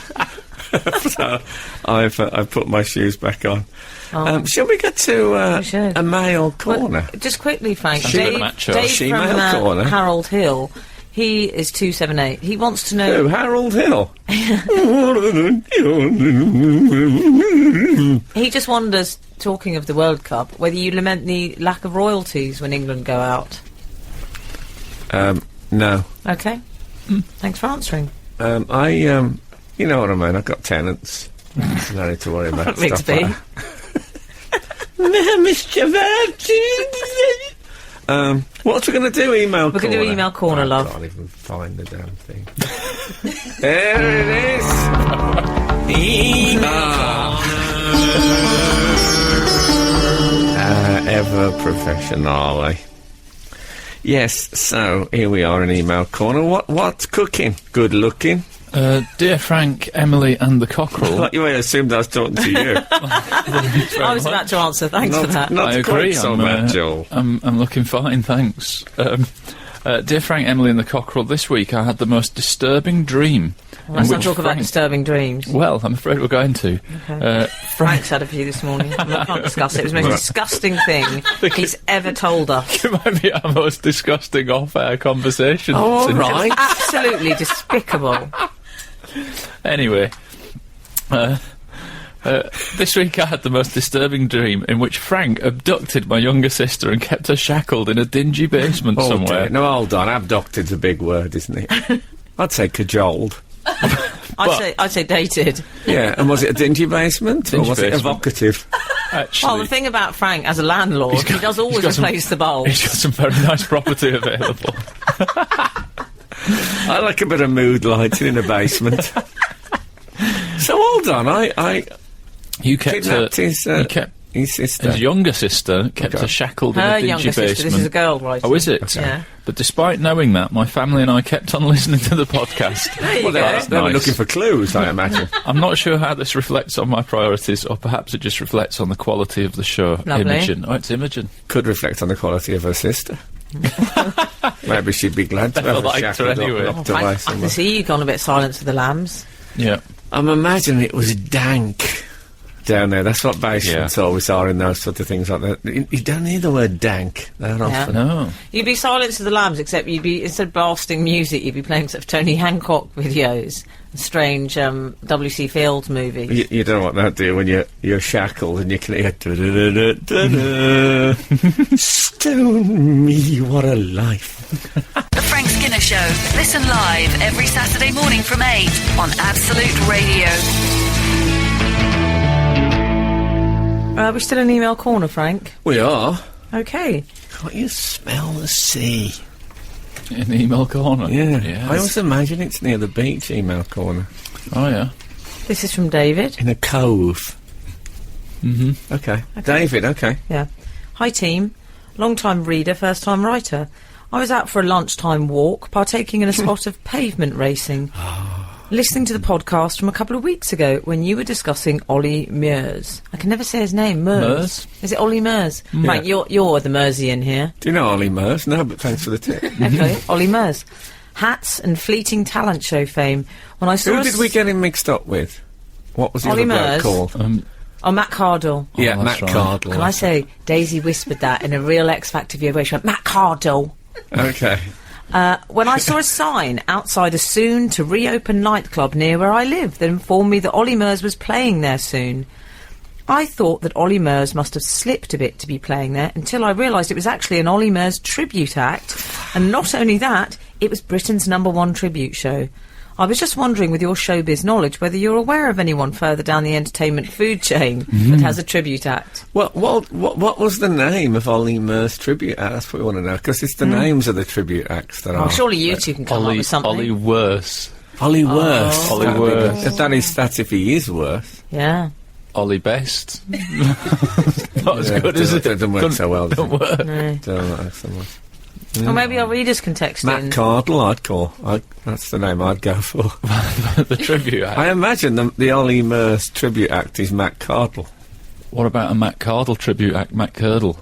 So I've put my shoes back on. Shall we get to We should. a male corner? But just quickly, Frank. Sounds like Dave, macho. Dave She-male from corner. Harold Hill, he is 278. He wants to know... Who? Harold Hill. He just wonders, talking of the World Cup, whether you lament the lack of royalties when England go out. No. Okay. Thanks for answering. You know what I mean. I've got tenants. No need to worry about Rigsby. stuff like that. Mr. What are we going to do? Email We're corner? going to do email corner, I love. can't even find the damn thing. There it is. Email. Ever professionally. Yes, so here we are in email corner. What's cooking? Good looking. Dear Frank, Emily and the cockerel. Like you assumed I was talking to you. I was about to answer. Thanks for that. Not I quite agree. so bad, Joel. I'm looking fine, thanks. Dear Frank, Emily and the Cockerel, this week I had the most disturbing dream. Well, let's not talk about disturbing dreams. Well, I'm afraid we're going to. Okay. Frank's had a few this morning. I can't discuss it. It was the most disgusting thing he's ever told us. It might be our most disgusting off-air conversation. Oh, all right. Absolutely despicable. Anyway, this week I had the most disturbing dream in which Frank abducted my younger sister and kept her shackled in a dingy basement somewhere. Dear. No, hold on. Abducted's a big word, isn't it? I'd say cajoled. I'd say dated. Yeah, and was it a dingy basement? Or was it evocative? Actually, well, the thing about Frank as a landlord, he does always replace the bulbs. He's got some very nice property available. I like a bit of mood lighting in a basement. So hold on, You kept his sister. His younger sister kept her shackled in a dingy basement. Sister, this is a girl, right? Oh, is it? Okay. Yeah. But despite knowing that, my family and I kept on listening to the podcast. They were looking for clues, I imagine. I'm not sure how this reflects on my priorities, or perhaps it just reflects on the quality of the show. Lovely. Imogen. Oh, it's Imogen. Could reflect on the quality of her sister. Maybe she'd be glad to have her shackled anyway. up away I can see you've gone a bit Silence of the Lambs. Yeah. I'm imagining it was dank down there. That's what basements always are in those sort of things like that. You don't hear the word dank that often. No. You'd be Silence of the Lambs, except you'd be, instead of blasting music, you'd be playing sort of Tony Hancock videos, strange W.C. Fields movies. You don't want that, do you, when you're shackled and you can hear stone me, what a life. The Frank Skinner Show. Listen live every Saturday morning from 8 on Absolute Radio. We're still in email corner, Frank. We are. Okay. Can't you smell the sea? In the email corner? Yeah. Yes. I always imagine it's near the beach, email corner. Oh, yeah. This is from David. In a cove. Mm-hmm. Okay. David, okay. Yeah. Hi, team. Long-time reader, first-time writer. I was out for a lunchtime walk, partaking in a spot of pavement racing. Listening to the podcast from a couple of weeks ago when you were discussing Ollie Meurs. I can never say his name. Meurs. Is it Ollie Meurs? Yeah. Right, you're the Meursian here. Do you know Ollie Meurs? No, but thanks for the tip. Okay, Ollie Meurs. Hats and fleeting talent show fame. When I saw Who did we get him mixed up with? What was the Ollie other bloke Meurs? called? Matt Cardle. Yeah, Matt right. Cardle. Can I say, Daisy whispered that in a real X Factor view where she went, Matt Cardle. Okay. When I saw a sign outside a soon-to-reopen nightclub near where I live that informed me that Ollie Meurs was playing there soon, I thought that Ollie Meurs must have slipped a bit to be playing there until I realised it was actually an Ollie Meurs tribute act. And not only that, it was Britain's #1 tribute show. I was just wondering, with your showbiz knowledge, whether you're aware of anyone further down the entertainment food chain that has a tribute act. Well, what was the name of Ollie Meurs tribute act? That's what we want to know, because it's the names of the tribute acts that are... Surely you two can come up with something. Ollie Worse. Ollie Worse. Ollie Worse. That's if he is worse. Yeah. Ollie Best. Not as good as it. It doesn't work so well, does Don't it? work. No. Don't like so much. Or maybe our readers can text in. Matt Cardle, I'd call. That's the name I'd go for. The tribute act. I imagine the Ollie Meurs tribute act is Matt Cardle. What about a Matt Cardle tribute act, Matt Curdle?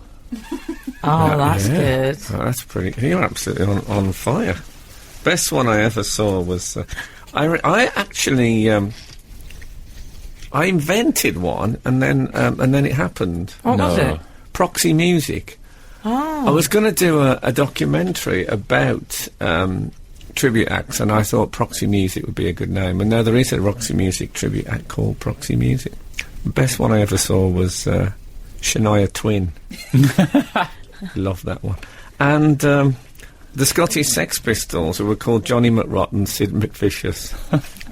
Oh, that's good. Oh, that's pretty... You're absolutely on fire. Best one I ever saw was... I actually... I invented one, and then it happened. What was it? Proxy music. Oh. I was going to do a documentary about tribute acts, and I thought Proxy Music would be a good name. And now there is a Proxy Music tribute act called Proxy Music. The best one I ever saw was Shania Twain. Love that one. And the Scottish Sex Pistols, who were called Johnny McRotten, Sid McVicious,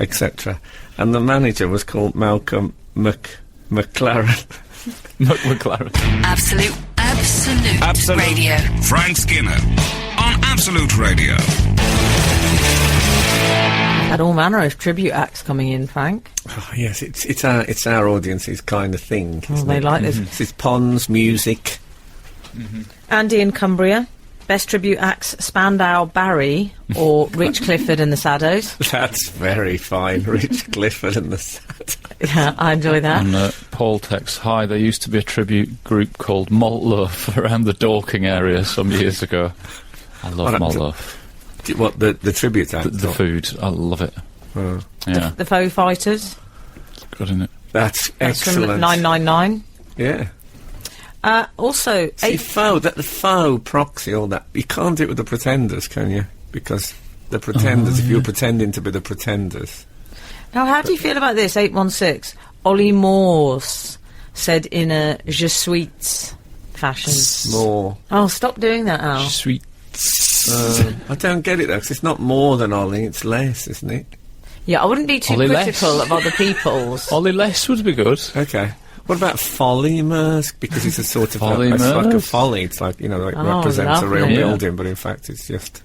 etc. And the manager was called Malcolm McLaren. McLaren. Absolute Radio. Frank Skinner on Absolute Radio. Had all manner of tribute acts coming in, Frank. Oh, yes, it's our audience's kind of thing. Oh, they like this. It's ponds, music. Andy in Cumbria. Best tribute acts, Spandau Barry or Rich Clifford and the Saddos. That's very fine, Rich Clifford and the Sad. Yeah, I enjoy that. And Paul texts, hi, there used to be a tribute group called Malt Loaf around the Dorking area some years ago. I love Molotov. What, the tribute act? The food, I love it. Yeah. The Faux Fighters. It's good, isn't it? That's excellent. From 999. Yeah. Also, See, the faux proxy, all that, you can't do it with the Pretenders, can you? Because the Pretenders, if you're pretending to be the Pretenders. Now, how do you feel about this? 816. Ollie Morse said in a je suis fashion. More. Oh, stop doing that, Al. Sweet. I don't get it, though, because it's not more than Ollie, it's less, isn't it? Yeah, I wouldn't be too Ollie critical less. of other people's. Ollie Less would be good. Okay. What about Folly-mers? Because it's a sort of Folly-mers? it's like a folly. It's like, like represents a real lovely. building, but in fact it's just...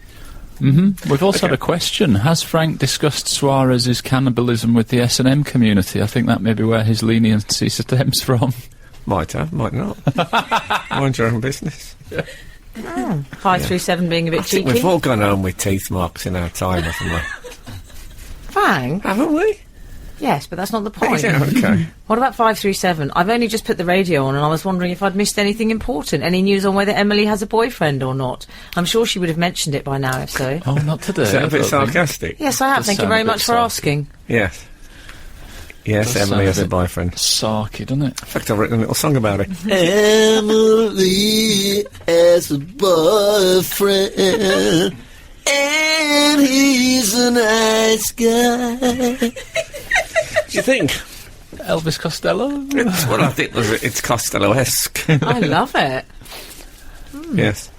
We've also had a question. Has Frank discussed Suarez's cannibalism with the S&M community? I think that may be where his leniency stems from. Might have, might not. Mind your own business. 537 being a bit I think cheeky. we've all gone home with teeth marks in our time, haven't we? Fang? Haven't we? Yes, but that's not the point. Yeah, okay. What about 537? I've only just put the radio on and I was wondering if I'd missed anything important. Any news on whether Emily has a boyfriend or not? I'm sure she would have mentioned it by now, if so. Oh, not today. Is that a I bit don't think. sarcastic? Yes, I have. Does Thank you sound very a bit much for sarky. asking. Yes. Yes, Does Emily sound has a a bit boyfriend. Sarky, doesn't it? In fact, I've written a little song about it. Emily has a boyfriend, and he's a nice guy. Do you think? Elvis Costello? It's what I think it's Costello-esque. I love it. Yes.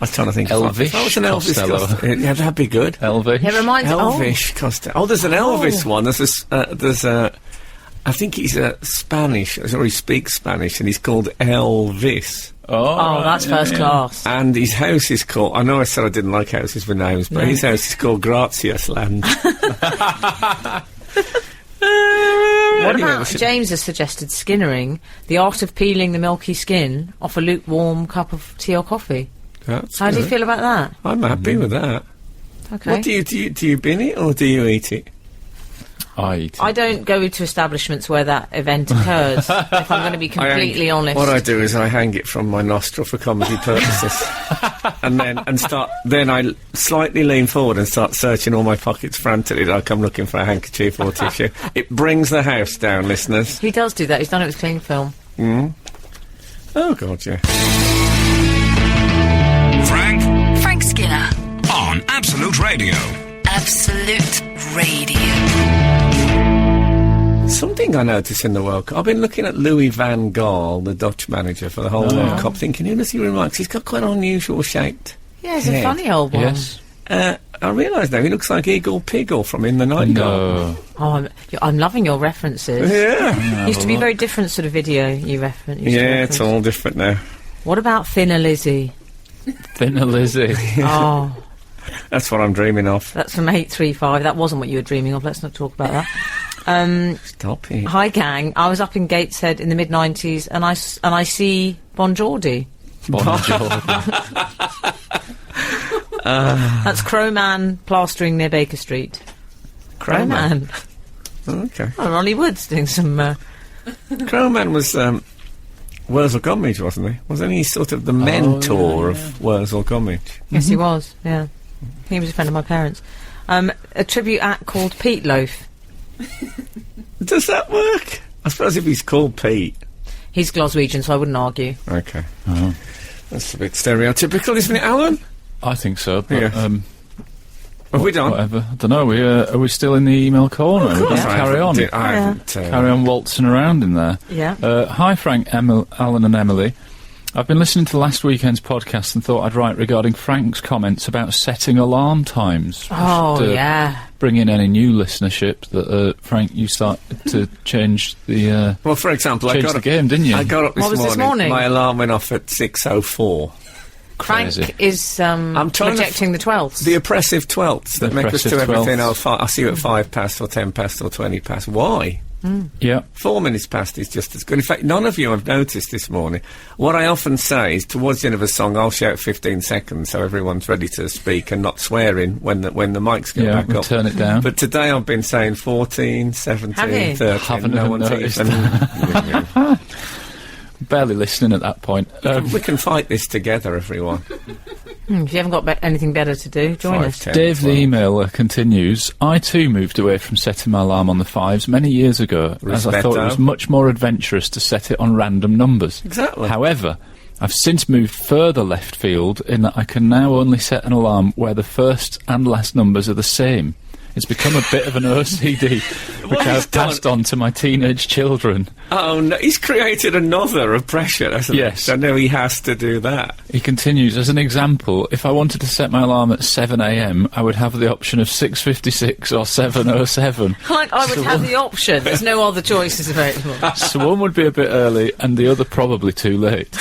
I was trying to think Elvish if I was an Elvis Costello. Costello. Yeah, that'd be good. Elvis. It reminds Elvish Costello. Oh, there's an Elvis one. There's a I think he's Spanish, or he speaks Spanish, and he's called Elvis. Oh, that's first class. And his house is called... I know I said I didn't like houses with names, but his house is called Gratias Land. What about James has suggested skinnering, the art of peeling the milky skin off a lukewarm cup of tea or coffee? How do you feel about that? I'm happy with that. Okay. What do you bin it or do you eat it? I eat it. I don't go to establishments where that event occurs, if I'm going to be completely honest. What I do is I hang it from my nostril for comedy purposes, and then I slightly lean forward and start searching all my pockets frantically like I'm looking for a handkerchief or tissue. It brings the house down, listeners. He does do that. He's done it with cling film. Oh, God, yeah. Frank Skinner. On Absolute Radio. Absolute Radio. Something I noticed in the World Cup, I've been looking at Louis van Gaal, the Dutch manager for the whole World Cup, thinking, who does he remind? 'Cause he's got quite an unusual shaped Yeah, he's a head. funny old one. Yes. I realise now he looks like Eagle Piggle from In the Night Guard. No. Oh, I'm loving your references. Yeah. Used to be very different sort of video you reference. Yeah, it's all different now. What about Thinner Lizzie? Thinner Lizzie. Oh, That's what I'm dreaming of. that's from 835. That wasn't what you were dreaming of. Let's not talk about that. Stop it. Hi, gang. I was up in Gateshead in the mid-90s, and I see Bon Jordi. Bon Jovi. That's Crowman plastering near Baker Street. Crowman. Okay. Oh, Ronnie Wood's doing some... Crowman was Wurzel Gummidge, wasn't he? Wasn't he sort of the mentor of Wurzel Gummidge? Yes, he was, yeah. He was a friend of my parents. A tribute act called Pete Loaf. Does that work? I suppose if he's called Pete. He's Glaswegian, so I wouldn't argue. Okay. That's a bit stereotypical, isn't it, Alan? I think so, but... Yeah. Have we done? Whatever. I don't know. Are we still in the email corner? We're going to carry on. I haven't... Carry on waltzing around in there. Yeah. Hi, Frank, Alan and Emily. I've been listening to last weekend's podcast and thought I'd write regarding Frank's comments about setting alarm times. Oh, To yeah. bring in any new listenership that, Frank, you started to change the... Well, for example, changed the game, didn't you? I got up What was this morning? My alarm went off at 6:04. Crazy. Frank is I'm trying to rejecting the 12th. The oppressive 12ths that make us do oppressive everything. 12ths. I'll see you at 5 past or 10 past or 20 past. Why? Yeah. 4 minutes past is just as good. In fact, none of you have noticed this morning. What I often say is, towards the end of a song, I'll shout 15 seconds so everyone's ready to speak and not swearing when the mics go back we'll up. turn it down. But today I've been saying 14, 17, Have you? 13. Haven't no even one's noticed. even... Barely listening at that point. We can fight this together, everyone. If you haven't got anything better to do, join us. 5, 10, Dave, 12. the emailer, continues, I too moved away from setting my alarm on the 5s many years ago, as I thought it was much more adventurous to set it on random numbers. Exactly. However, I've since moved further left field in that I can now only set an alarm where the first and last numbers are the same. It's become a bit of an OCD, which I've passed on to my teenage children. Oh, no, he's created another oppression, hasn't he? Yes. So now he has to do that. He continues, as an example, if I wanted to set my alarm at 7 a.m, I would have the option of 6:56 or 7:07. Like, I would have the option. There's no other choices available. So one would be a bit early and the other probably too late.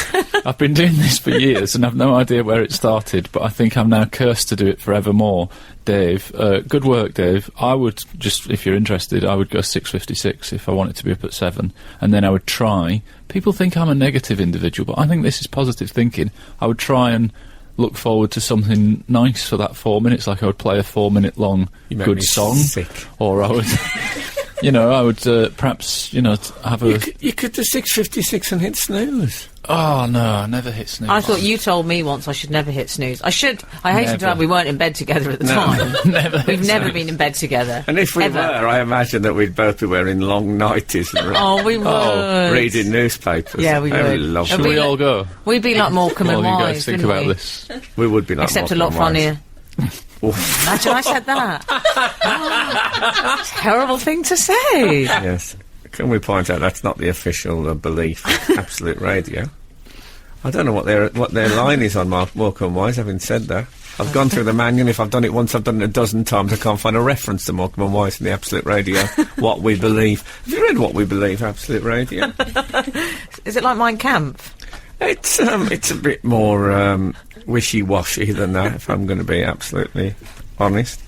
I've been doing this for years and I've no idea where it started, but I think I'm now cursed to do it forevermore. Dave, good work, Dave. I would just, if you're interested, I would go 6:56 if I wanted to be up at 7, and then I would try. People think I'm a negative individual, but I think this is positive thinking. I would try and look forward to something nice for that 4 minutes, like I would play a 4-minute long good song, or I would, I would perhaps, have a. You could do 6:56 and hit snooze. Oh no, I never hit snooze. I thought you told me once I should never hit snooze. I hasten to add we weren't in bed together at the time. We've never been in bed together. And if we ever. were, I imagine that we'd both be wearing long nighties and we would. reading newspapers. Yeah, we would. Lovely. Should we all go? We'd be like Morecambe and While you Wise, guys think wouldn't about we? this. We would be like Except a Morecambe lot and Wise. funnier. Imagine I said that. Terrible thing to say. Yes. Can we point out that's not the official belief of Absolute Radio? I don't know what their line is on Morecambe and Wise, having said that. I've gone through the manual. If I've done it once, I've done it a dozen times. I can't find a reference to Morecambe and Wise in the Absolute Radio. What We Believe. Have you read What We Believe, Absolute Radio? Is it like Mein Kampf? It's a bit more wishy-washy than that, if I'm going to be absolutely honest.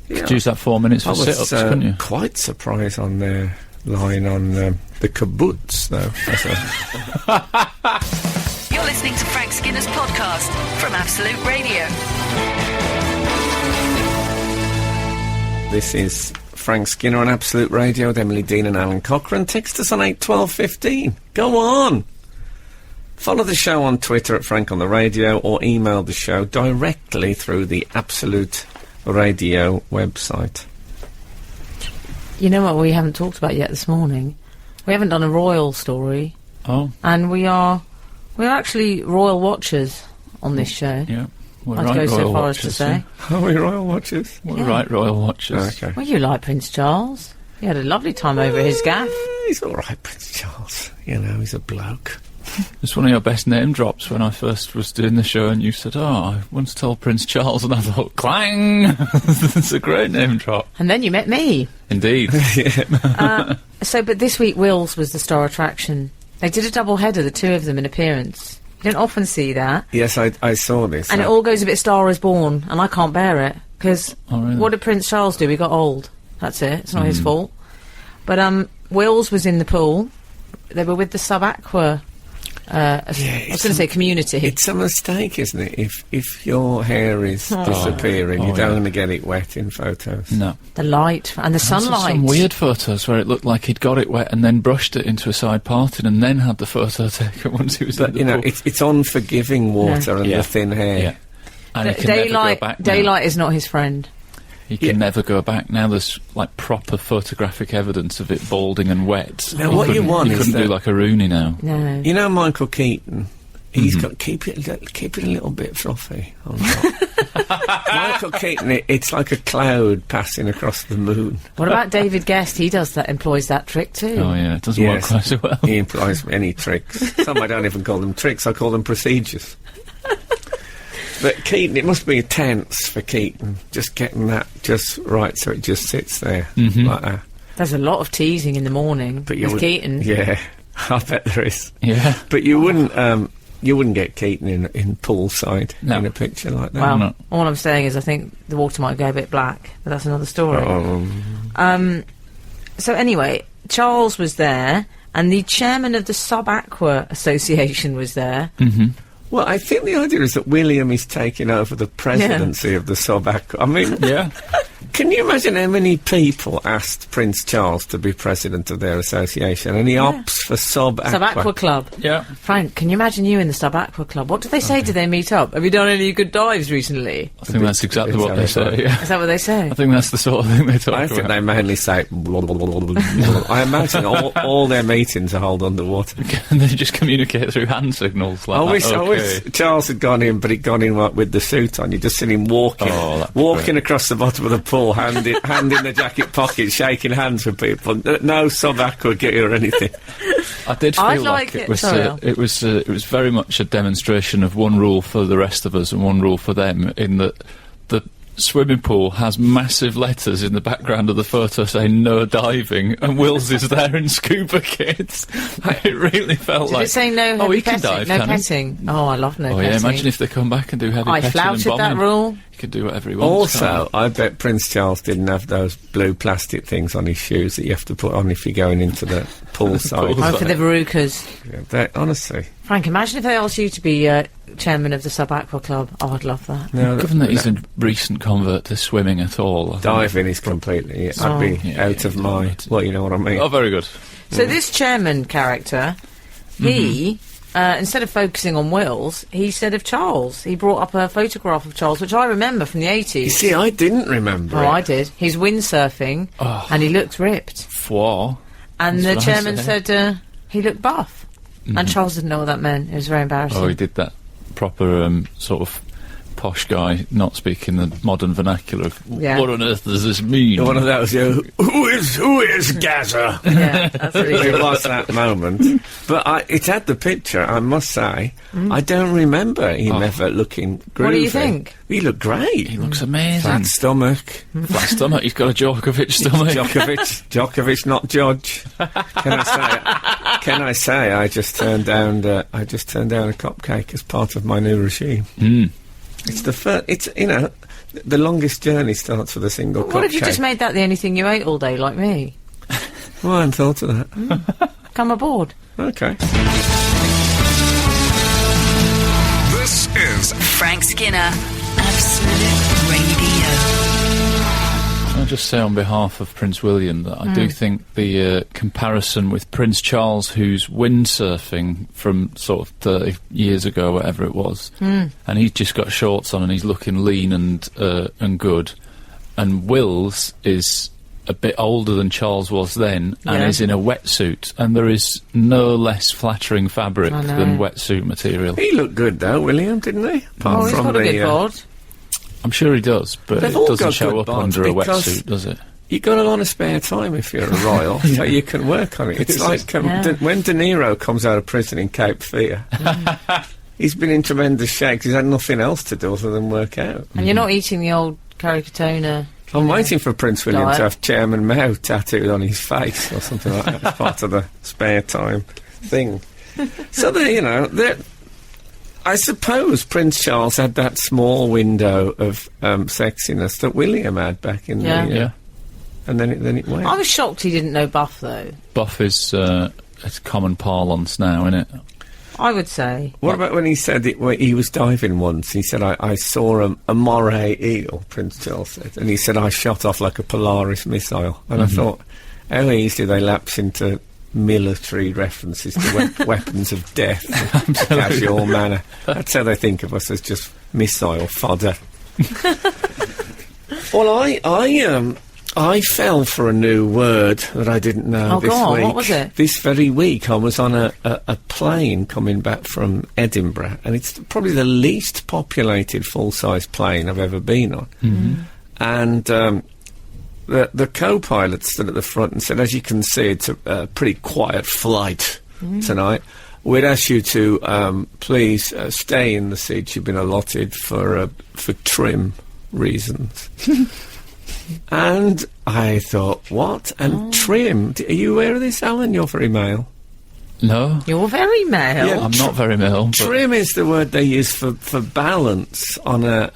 Could use that 4 minutes for sit-ups, couldn't you? Quite surprised on their line on the kibbutz, though. You're listening to Frank Skinner's podcast from Absolute Radio. This is Frank Skinner on Absolute Radio with Emily Dean and Alan Cochrane. Text us on 81215. Go on! Follow the show on Twitter at Frank on the Radio, or email the show directly through the Absolute Radio website. You know what we haven't talked about yet this morning? We haven't done a royal story. Oh. And we're actually royal watchers on this show. Yeah. We're I'd right go so royal far watchers, as to say. Are we royal watchers? We're right royal watchers. Okay. Well, you like Prince Charles. You had a lovely time over his gaff. He's all right, Prince Charles. He's a bloke. It's one of your best name drops when I first was doing the show, and you said, I once told Prince Charles, and I thought, clang! It's a great name drop. And then you met me. Indeed. But this week, Wills was the star attraction. They did a double-header, the two of them, in appearance. You don't often see that. Yes, I saw this. And it all goes a bit Star is Born, and I can't bear it, because really? What did Prince Charles do? He got old. That's it. It's not his fault. But Wills was in the pool. They were with the Sub-Aqua... I was going to say community. It's a mistake, isn't it? If your hair is disappearing, you don't want to get it wet in photos. No. The light and the sunlight. Some weird photos where it looked like he'd got it wet and then brushed it into a side parting and then had the photo taken once he was in the pool. It's unforgiving water and the thin hair. Yeah. And he can never go back now. Daylight is not his friend. He can never go back. Now there's, proper photographic evidence of it balding and wet. Now, what you want is couldn't do like a Rooney now. No. You know Michael Keaton? He's got keep it a little bit fluffy on top. Michael Keaton, it's like a cloud passing across the moon. What about David Guest? He employs that trick too. Oh yeah, it doesn't work quite so well. He employs many tricks. Some I don't even call them tricks, I call them procedures. But Keaton, it must be tense for Keaton, just getting that just right so it just sits there like that. There's a lot of teasing in the morning with Keaton. Yeah, I bet there is. Yeah. But you wouldn't get Keaton in poolside in a picture like that. Well, No. all I'm saying is I think the water might go a bit black, but that's another story. So anyway, Charles was there, and the chairman of the Sub-Aqua Association was there. Mm-hmm. Well, I think the idea is that William is taking over the presidency of the Sub-Aqua. I mean, Can you imagine how many people asked Prince Charles to be president of their association, and he opts for Sub Aqua Club. Yeah. Frank, can you imagine you in the Sub Aqua Club? What do they say? Do they meet up? Have you done any good dives recently? I think that's exactly what they say, yeah. Is that what they say? I think that's the sort of thing they talk about. I think they mainly say blah, blah, blah, blah, blah. I imagine all their meetings are held underwater. And they just communicate through hand signals like I wish Charles had gone in, but he'd gone in like, with the suit on. You just seen him walking across the bottom of the pool, hand in the jacket pocket, shaking hands with people. No sub-aqua gear or anything. I did feel like it was very much a demonstration of one rule for the rest of us and one rule for them, in that the swimming pool has massive letters in the background of the photo saying no diving, and Wills is there in scuba kit. It really felt like... Did it say no heavy he petting? Can dive, no can petting. He? Oh, I love no petting. Yeah, imagine if they come back and do heavy petting and bombing. I flouted that rule. He could do whatever he wants. Also, I bet Prince Charles didn't have those blue plastic things on his shoes that you have to put on if you're going into the pool side. Oh, for the verrucas. Yeah, honestly. Frank, imagine if they asked you to be chairman of the Sub Aqua Club. Oh, I'd love that. No, given that he's a recent convert to swimming at all, diving is completely... I'd be out of my... Well, you know what I mean. Oh, very good. So this chairman character, he... instead of focusing on Wills, he said of Charles. He brought up a photograph of Charles, which I remember from the 80s. You see, I didn't remember it. I did. He's windsurfing, and he looked ripped. Foie. And the chairman said he looked buff. And Charles didn't know what that meant. It was very embarrassing. Oh, he did that proper sort of posh guy, not speaking the modern vernacular of what on earth does this mean? One of those, who is Gaza? Yeah, that's what it was that moment. But it had the picture, I must say. I don't remember him ever looking groovy. What do you think? He looked great. He looks amazing. Flat stomach. Flat stomach. He's got a Djokovic stomach. Djokovic, not Judge. Can I say I just turned down a cupcake as part of my new regime. It's the first. It's the longest journey starts with a single cupcake. What if you just made that the only thing you ate all day, like me? Well, I hadn't thought of that. Come aboard. Okay. This is Frank Skinner, Absolute Radio. I'll just say on behalf of Prince William that I do think the comparison with Prince Charles, who's windsurfing from sort of 30 years ago, whatever it was, and he's just got shorts on and he's looking lean and good, and Wills is a bit older than Charles was then and is in a wetsuit, and there is no less flattering fabric than wetsuit material. He looked good though, William, didn't he? Apart he's got a good bod. I'm sure he does, but it doesn't show up under a wetsuit, does it? You've got a lot of spare time if you're a royal, so you can work on it. It's like when De Niro comes out of prison in Cape Fear, he's been in tremendous shape. He's had nothing else to do other than work out. And you're not eating the old Caricatona. I'm waiting for Prince William to have Chairman Mao tattooed on his face or something like that as part of the spare time thing. So, I suppose Prince Charles had that small window of sexiness that William had back in the... And then it went. I was shocked he didn't know Buff, though. Buff is it's common parlance now, isn't it? I would say. What about when he said he was diving once? He said, I saw a moray eel, Prince Charles said. And he said, I shot off like a Polaris missile. And I thought, how easily they lapse into military references to weapons of death in a casual manner. That's how they think of us, as just missile fodder. Well, I fell for a new word that I didn't know this week. What was it? This very week I was on a plane coming back from Edinburgh, and it's probably the least populated full-size plane I've ever been on. And the co-pilot stood at the front and said, as you can see, it's a pretty quiet flight tonight. We'd ask you to please stay in the seats you've been allotted for trim reasons. And I thought, what? And trim? Are you aware of this, Alan? You're very male. No. You're very male. Yeah, I'm not very male. Trim is the word they use for balance on an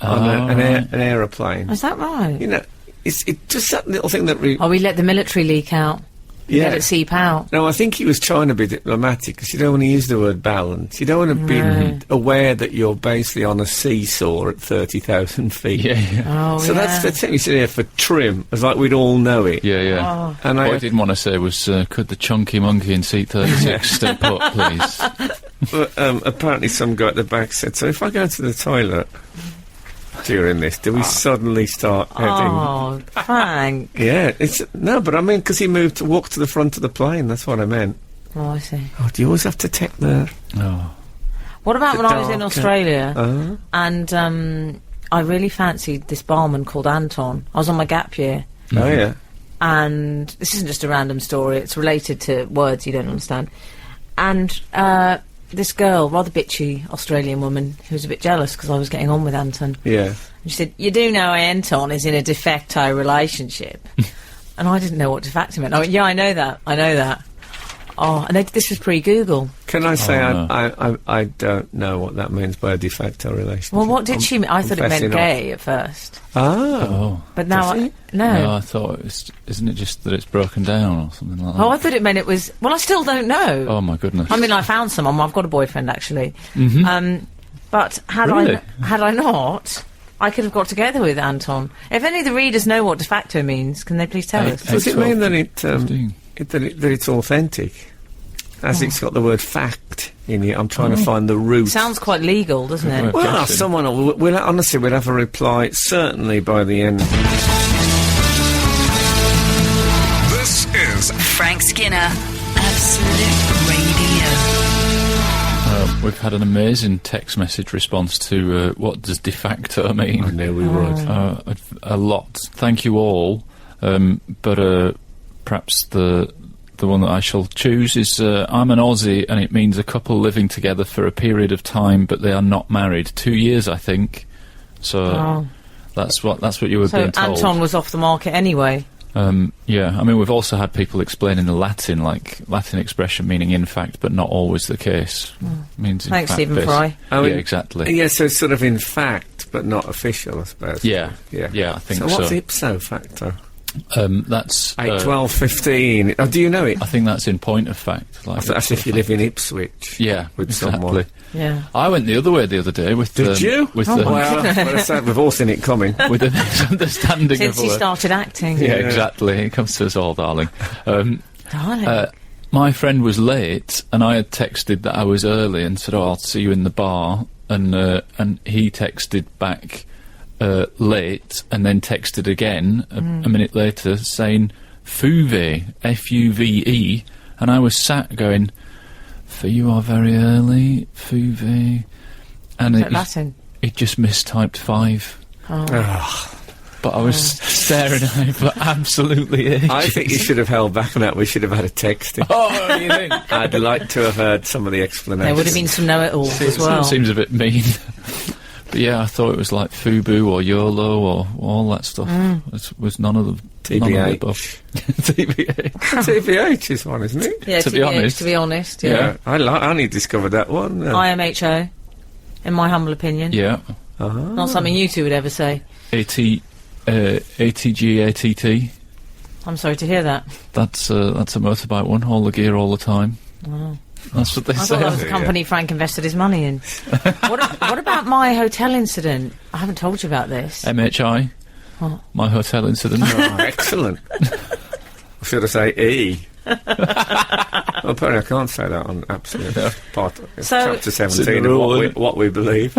aeroplane. Is that right? You know, it's just that little thing that... we let the military leak out. Yeah. Let it seep out. No, I think he was trying to be diplomatic, because you don't want to use the word balance. You don't want to be aware that you're basically on a seesaw at 30,000 feet. Yeah. Oh, So that's the thing you said here for trim, as like we'd all know it. Yeah. Oh. And What I didn't want to say was, could the chunky monkey in seat 36 stay put, please? But apparently some guy at the back said, so if I go to the toilet during this, do we suddenly start heading... Oh, Frank. Yeah, but I mean, because he walked to the front of the plane, that's what I meant. Oh, I see. Oh, do you always have to take the... Oh. What about The when I was in darker- Australia and I really fancied this barman called Anton. I was on my gap year. Oh, yeah. And this isn't just a random story, it's related to words you don't understand. And this girl, rather bitchy Australian woman, who was a bit jealous because I was getting on with Anton. Yeah. And she said, you do know Anton is in a de facto relationship. And I didn't know what de facto meant. I went, yeah, I know that. Oh, and this was pre-Google. Can I say no. I don't know what that means by a de facto relationship? Well, what did she mean? I thought it meant confessing gay at first. Oh. But now Does it? No, I thought it was... Isn't it just that it's broken down or something like that? Oh, I thought it meant it was... Well, I still don't know. Oh, my goodness. I mean, I found someone. I've got a boyfriend, actually. But had Really? I not, I could have got together with Anton. If any of the readers know what de facto means, can they please tell us? Does it mean that Interesting. that it's authentic? As it's got the word fact in it, I'm trying to find the root. Sounds quite legal, doesn't it? Well, Well, Objection. someone we'll honestly we'll have a reply certainly by the end. This is Frank Skinner, Absolute Radio. We've had an amazing text message response to what does de facto mean. I knew we would. A lot. Thank you all. But perhaps the one that I shall choose is I'm an Aussie and it means a couple living together for a period of time, but they are not married. 2 years, I think. So that's what you were So being told. Anton was off the market anyway. Yeah, I mean, we've also had people explaining the Latin, like Latin expression meaning in fact, but not always the case. Means in Thanks, fact, Stephen Fry. Oh, yeah, exactly. Yeah, so it's sort of in fact, but not official, I suppose. Yeah, Yeah. yeah, I think So so. what's ipso facto? That's 8, 12, 15. Oh, do you know it? I think that's in point of fact. Like That's if you live in Ipswich. yeah, with exactly. someone. Yeah. I went the other way the other day with. Did you? With Oh, the my Well, I said we've all seen it coming. with the misunderstanding Since of he a word. started acting. Yeah, exactly. It comes to us all, darling. Darling. My friend was late, and I had texted that I was early and said, "Oh, I'll see you in the bar." And he texted back late, and then texted again a minute later saying "Fuve," F-U-V-E, and I was sat going, "For you are very early, Fuve," and Is that Latin? it just mistyped 5. But I was staring at him for absolutely ages. I think you should have held back on that. We should have had a text. Oh, you think? I'd like to have heard some of the explanations. There would have been some know-it-alls as well. Seems a bit mean. But yeah, I thought it was like FUBU or YOLO or all that stuff. Was none of them. None of the above. TBH. TBH is one, isn't it? Yeah, To be honest. To be honest, Yeah. I only discovered that one. IMHO, in my humble opinion. Yeah. Not something you two would ever say. ATG, I'm sorry to hear that. That's a motorbike one. All the gear, all the time. That's what they I say. thought that was a company Frank invested his money in. What about my hotel incident? I haven't told you about this. MHI. What? My hotel incident. Oh, excellent. Or should I say E? Well, apparently I can't say that on Absolute. Part of So- chapter It's in 17 the of rule, what we believe.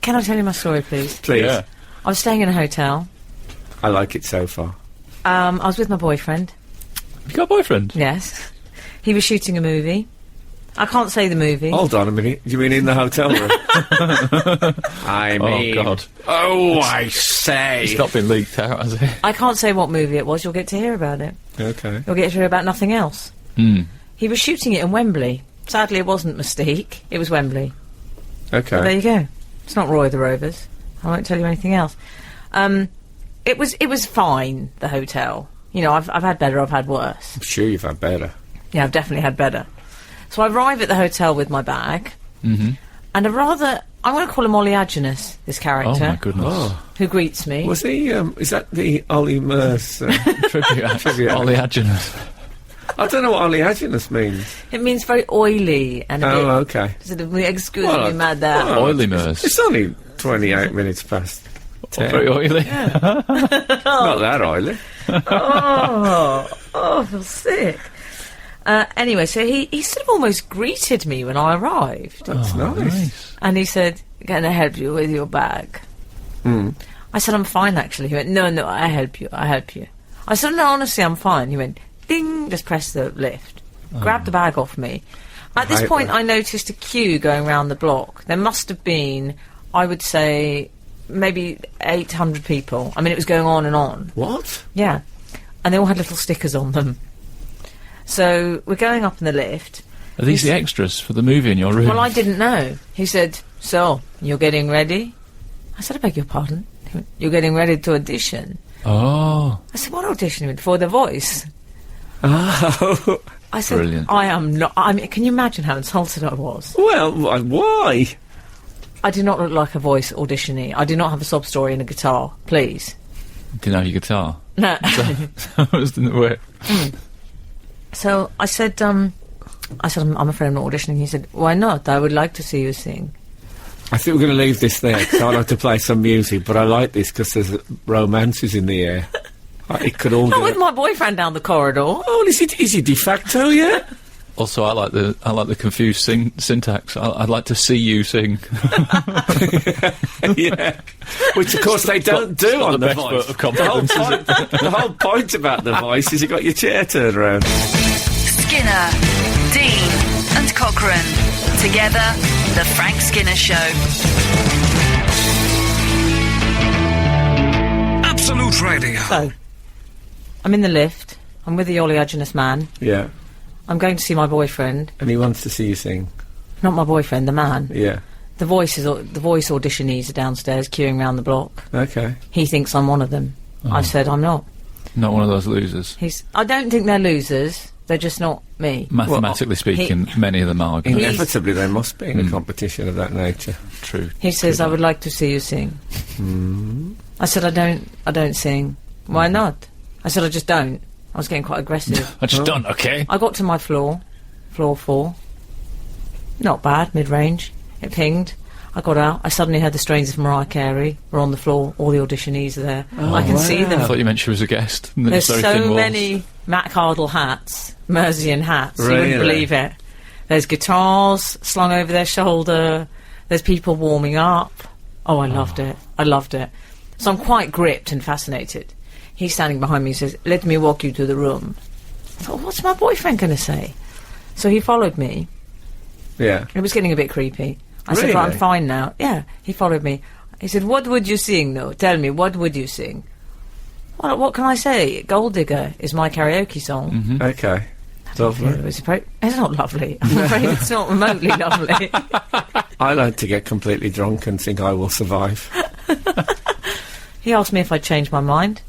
Can I tell you my story, please? Please. Yeah. I was staying in a hotel. I like it so far. I was with my boyfriend. You got a boyfriend? Yes. He was shooting a movie. I can't say the movie. Hold on a minute. You mean in the hotel room? I mean... Oh, God. Oh, I say! It's not been leaked out, has it? I can't say what movie it was. You'll get to hear about it. Okay. You'll get to hear about nothing else. Mm. He was shooting it in Wembley. Sadly, it wasn't Mystique. It was Wembley. Okay. But there you go. It's not Roy of the Rovers. I won't tell you anything else. It was fine, the hotel. You know, I've had better, I've had worse. I'm sure you've had better. Yeah, I've definitely had better. So I arrive at the hotel with my bag, and a rather, I'm going to call him oleaginous, this Oh, character, my goodness. who greets me. Was he, is that the Ollie Merce? Tribute. Tribute. Oleaginous. I don't know what oleaginous means. It means very oily and a bit... okay. Sort of, excuse me, madam. Oily Mers. It's only 28 minutes past 10. Very oily. Not that oily. I feel sick. Anyway, so he sort of almost greeted me when I arrived. That's nice. And he said, "Can I help you with your bag?" I said, "I'm fine, actually." He went, No, I help you. I said, "No, honestly, I'm fine." He went, ding, just press the lift. Grabbed the bag off me. At this point, I noticed a queue going round the block. There must have been, I would say, maybe 800 people. I mean, it was going on and on. What? Yeah. And they all had little stickers on them. So we're going up in the lift. Are these the extras for the movie in your room? Well, I didn't know. He said, "So, you're getting ready?" I said, "I beg your pardon?" He went, "You're getting ready to audition?" Oh. I said, "What audition?" He went, "For The Voice." Oh. I said, Brilliant. "I am not..." I mean, can you imagine how insulted I was? Well, why? I do not look like a voice auditionee. I do not have a sob story and a guitar. Please. Didn't have your guitar. No. That didn't work. So I said, I'm afraid I'm not auditioning. He said, "Why not? I would like to see you sing." I think we're going to leave this there because I'd like to play some music, but I like this because there's romances in the air. It could all Not go... with my boyfriend down the corridor. Oh, is he de facto, yeah? Also, I like the confused syntax. I'd like to see you sing. Yeah. Which, of course, they don't do on The best Voice. vote of confidence, is it? The whole point about The Voice is you got your chair turned around. Skinner, Dean and Cochrane. Together, The Frank Skinner Show. Absolute Radio. So, I'm in the lift. I'm with the oleaginous man. Yeah. I'm going to see my boyfriend. And he wants to see you sing. Not my boyfriend, the man. Yeah. The voice auditionees are downstairs queuing round the block. Okay. He thinks I'm one of them. I said I'm not. Not one of those losers. I don't think they're losers. They're just not me. Mathematically speaking, many of them are. Inevitably, there must be in a competition of that nature. True. He says, "I would like to see you sing." I said, I don't sing." "Why not?" I said, "I just don't." I was getting quite aggressive. I just done, okay. I got to my floor 4. Not bad, mid-range. It pinged. I got out. I suddenly heard the strains of Mariah Carey were on the floor. All the auditionees are there. I can see them. I thought you meant she was a guest. There's so many Mac Hardle hats, Merzian hats. You wouldn't believe it. There's guitars slung over their shoulder. There's people warming up. Oh, I loved it. I loved it. So I'm quite gripped and fascinated. He's standing behind me and says, "Let me walk you to the room." I thought, what's my boyfriend going to say? So he followed me. Yeah. It was getting a bit creepy. I said, "Right, I'm fine now." Yeah, he followed me. He said, "What would you sing, though? Tell me, what would you sing?" Well, what can I say? Gold Digger is my karaoke song. Okay. Lovely. It's not lovely. I'm afraid it's not remotely lovely. I like to get completely drunk and think I will survive. He asked me if I'd changed my mind.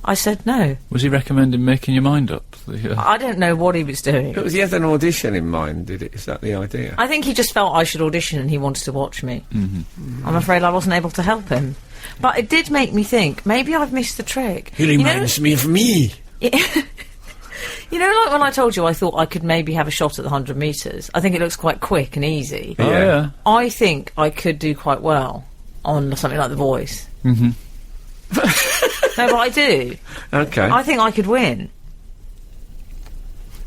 I said no. Was he recommending making your mind up? I don't know what he was doing. He had an audition in mind, did it? Is that the idea? I think he just felt I should audition and he wanted to watch me. I'm afraid I wasn't able to help him. But it did make me think, maybe I've missed the trick. He reminds me of me. You know, like when I told you I thought I could maybe have a shot at the 100 metres. I think it looks quite quick and easy. Oh, yeah. I think I could do quite well on something like The Voice. No, but I do. Okay. I think I could win.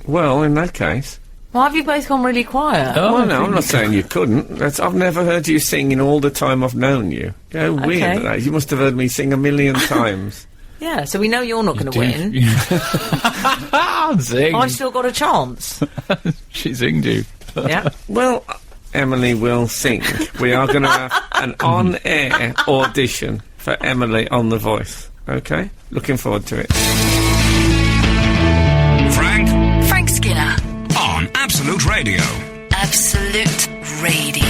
Well, in that case... Why have you both gone really quiet? Oh, well, no, I'm not saying you couldn't. I've never heard you sing in all the time I've known you. How weird that is. You must have heard me sing a million times. Yeah, so we know you're not going to win. Zing. I've still got a chance. She zinged you. Yeah. Well, Emily will sing. We are going to have an on-air audition for Emily on The Voice. Okay? Looking forward to it. Frank Skinner. on Absolute Radio. Absolute Radio.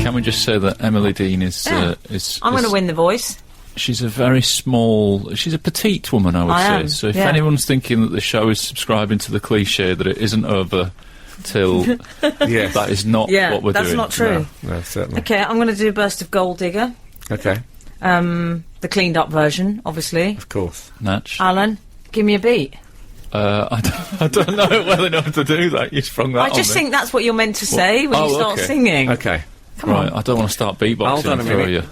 Can we just say that Emily Dean is... I'm going to win The Voice. She's a very small... She's a petite woman, I would say. am, So if yeah. anyone's thinking that the show is subscribing to the cliché that it isn't over till... Yes. That is not what we're that's doing. not true. No, certainly. Okay, I'm going to do a burst of Gold Digger. Okay. The cleaned up version, obviously. Of course. Natch. Alun, Give me a beat. I don't know well enough to do that. You sprung that on me. I just think that's what you're meant to say when you start singing. Okay. Come right, on. I don't want to start beatboxing. Hold on a minute. You.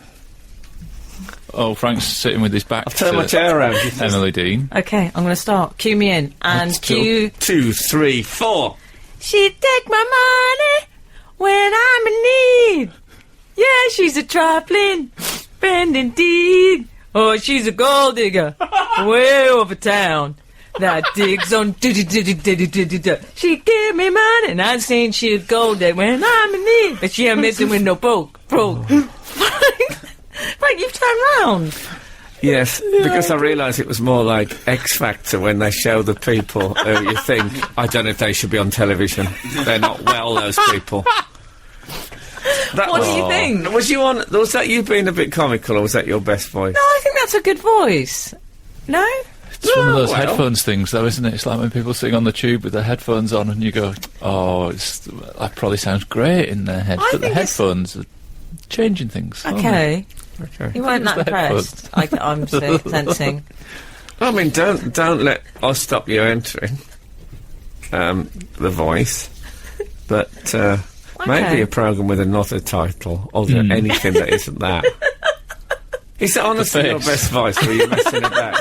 Oh, Frank's sitting with his back I'll turn to my chair around. Emily Dean. Okay, I'm going to start. Cue me in. And cue... 2, 3, 4. She take my money when I'm in need. Yeah, she's a trifling friend indeed. Oh, she's a gold digger way over town. That digs on. She give me money, and I'm saying she a gold digger when I'm in need. But she ain't messing with no broke. Frank, you've turned round. Yes, because I realised it was more like X Factor when they show the people who you think, I don't know if they should be on television. They're not well, those people. What do you think? Was that you being a bit comical, or was that your best voice? No, I think that's a good voice. No? It's one of those headphones things, though, isn't it? It's like when people sing on the tube with their headphones on and you go, oh, that probably sounds great in their head. But the headphones are changing things. Okay. Okay. You weren't that impressed, I'm sensing. I mean, don't let us stop you entering The Voice, but maybe a programme with another title, or anything that isn't that. Is that honestly your best voice, or are you messing about?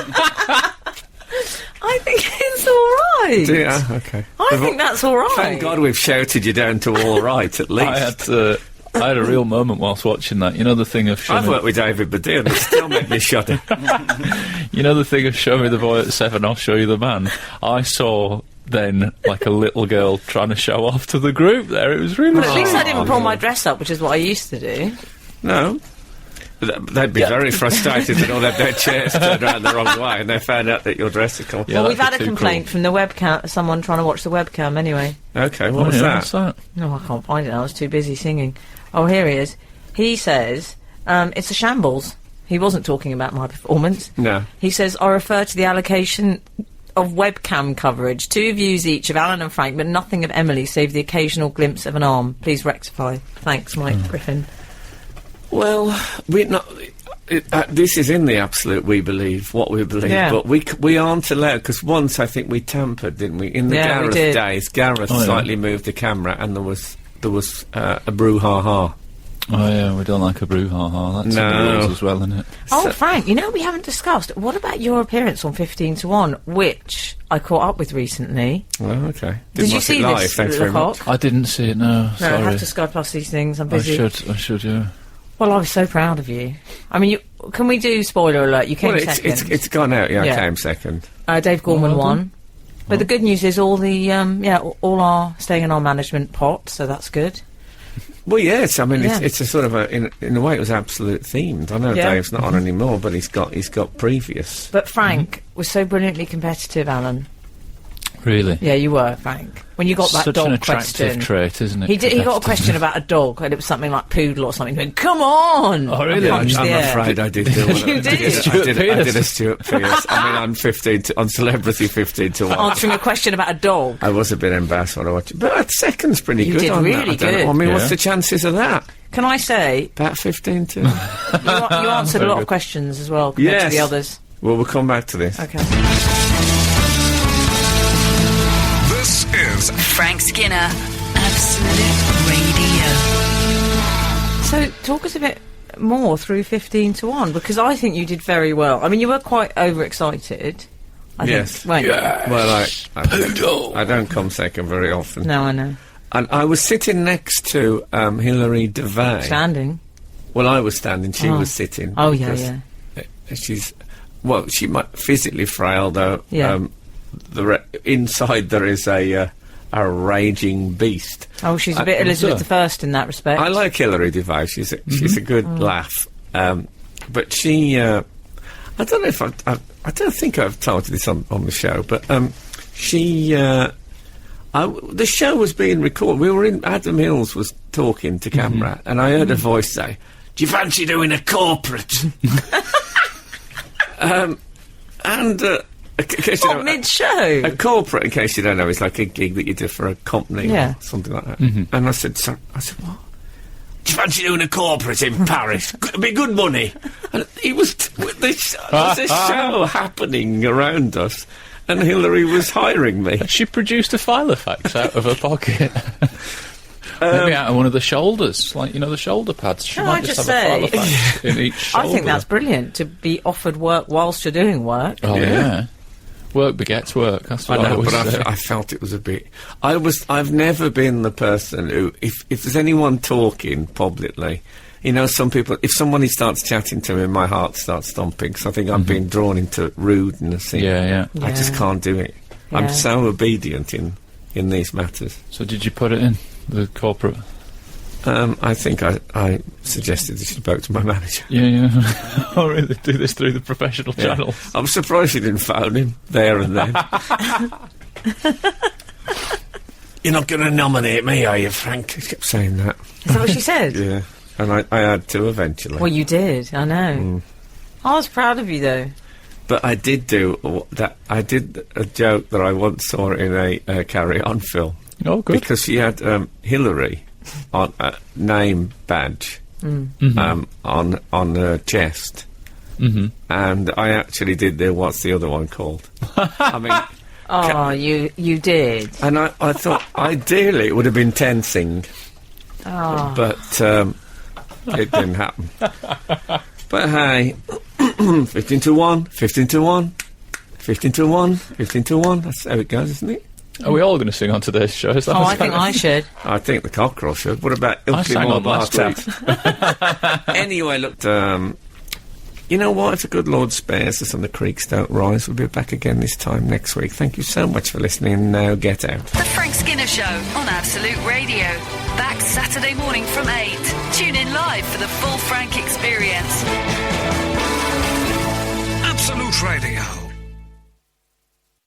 I think it's all right. Do you? Okay. I think that's all right. Thank God we've shouted you down to all right, at least. I had a real moment whilst watching that. You know the thing of show I've worked with David Baddiel and it still made me shudder. You know the thing of show me the boy at 7, I'll show you the man. I saw then like a little girl trying to show off to the group there. It was really. But at least I didn't pull my dress up, which is what I used to do. No. They'd be very frustrated that all their chairs turned around the wrong way and they found out that your dress had come. Yeah, well, we've had a complaint from the webcam, someone trying to watch the webcam anyway. Okay, what was that? What's that? No, I can't find it. I was too busy singing. Oh, here he is. He says, it's a shambles. He wasn't talking about my performance. No. He says, I refer to the allocation of webcam coverage. 2 views each of Alan and Frank, but nothing of Emily, save the occasional glimpse of an arm. Please rectify. Thanks, Mike Griffin. Well, we're not... this is in the absolute we believe, what we believe, but we aren't allowed, because once I think we tampered, didn't we? In the Gareth days, Gareth slightly moved the camera and there was a brouhaha. Oh yeah, we don't like a brouhaha. That's in the rules as well, isn't it? Oh, Frank, you know we haven't discussed, what about your appearance on 15 to 1, which I caught up with recently? Oh, okay. Did you see live? this, Thanks very much. I didn't see it, no, sorry. I have to Sky Plus these things, I'm busy. I should, yeah. Well, I was so proud of you. I mean, can we do spoiler alert? You came second. It's gone out, I came second. Dave Gorman won. But the good news is all are staying in our management pot, so that's good. Well, yes, I mean, it's a sort of in a way it was absolute themed. I know Dave's not on anymore, but he's got previous. But Frank was so brilliantly competitive, Alan. Really? Yeah, you were, Frank. When you got that Such dog an attractive question, trait, isn't it? He got a question about a dog, and it was something like poodle or something. He went, come on! Oh, really? I'm afraid I did do one. You did? I did a Stuart Pearce. I mean, on Celebrity 15 to 1. Answering a question about a dog. I was a bit embarrassed when I watched it. But second's pretty good did on really that. good. I mean, what's the chances of that? Can I say... About 15 to... you answered a lot of questions as well compared to the others. Well, we'll come back to this. Okay. This is Frank Skinner, Absolute Radio. So, talk us a bit more through 15 to 1, because I think you did very well. I mean, you were quite overexcited. I think, weren't you? Well, I don't come second very often. No, I know. And I was sitting next to Hilary Devane. Standing. Well, I was standing, she was sitting. Oh, yeah. She's... Well, she might physically frail, though. Yeah. Inside there is a raging beast. Oh, she's a bit Elizabeth I in that respect. I like Hilary Devane. She's a good laugh. But she... I don't know if I don't think I've told you this on the show, but she... the show was being recorded. We were in... Adam Hills was talking to camera, and I heard a voice say, "Do you fancy doing a corporate?" mid-show? A corporate, in case you don't know, is like a gig that you do for a company or something like that. And I said, what? Do you fancy doing a corporate in Paris? It'd be good money. And it was... There's a show happening around us, and Hillary was hiring me. She produced a file of facts out of her pocket. Maybe out of one of the shoulders, like, the shoulder pads. She Can might I just just have a file of say- facts in each shoulder. I think that's brilliant, to be offered work whilst you're doing work. Oh, yeah. Work begets work. That's what I know, always but say. I felt it was a bit. I've never been the person who, if there's anyone talking publicly, some people, if somebody starts chatting to me, my heart starts stomping, because I think I've been drawn into rudeness. Yeah. I just can't do it. Yeah. I'm so obedient in these matters. So did you put it in the corporate? I think I suggested that she spoke to my manager. Yeah. Oh, really? Do this through the professional Yeah. channel? I'm surprised she didn't phone him there and then. You're not going to nominate me, are you, Frank? She kept saying that. Is that what she said? Yeah. And I had to eventually. Well, you did, I know. I was proud of you, though. But I did do that. I did a joke that I once saw in a Carry On film. Oh, good. Because she had Hillary on a name badge on her chest. Mm-hmm. And I actually did what's the other one called? I mean... Oh, you did. And I thought, ideally, it would have been tensing. Oh. But it didn't happen. But hey, 15 to 1, 15 to 1, 15 to 1, 15 to 1. That's how it goes, isn't it? Are we all going to sing on today's show? Is that I think I should. I think the cockerel should. What about I sang on last week. Anyway, look, you know what? If the good Lord spares us and the creeks don't rise, we'll be back again this time next week. Thank you so much for listening. Now get out. The Frank Skinner Show on Absolute Radio. Back Saturday morning from 8. Tune in live for the full Frank experience. Absolute Radio.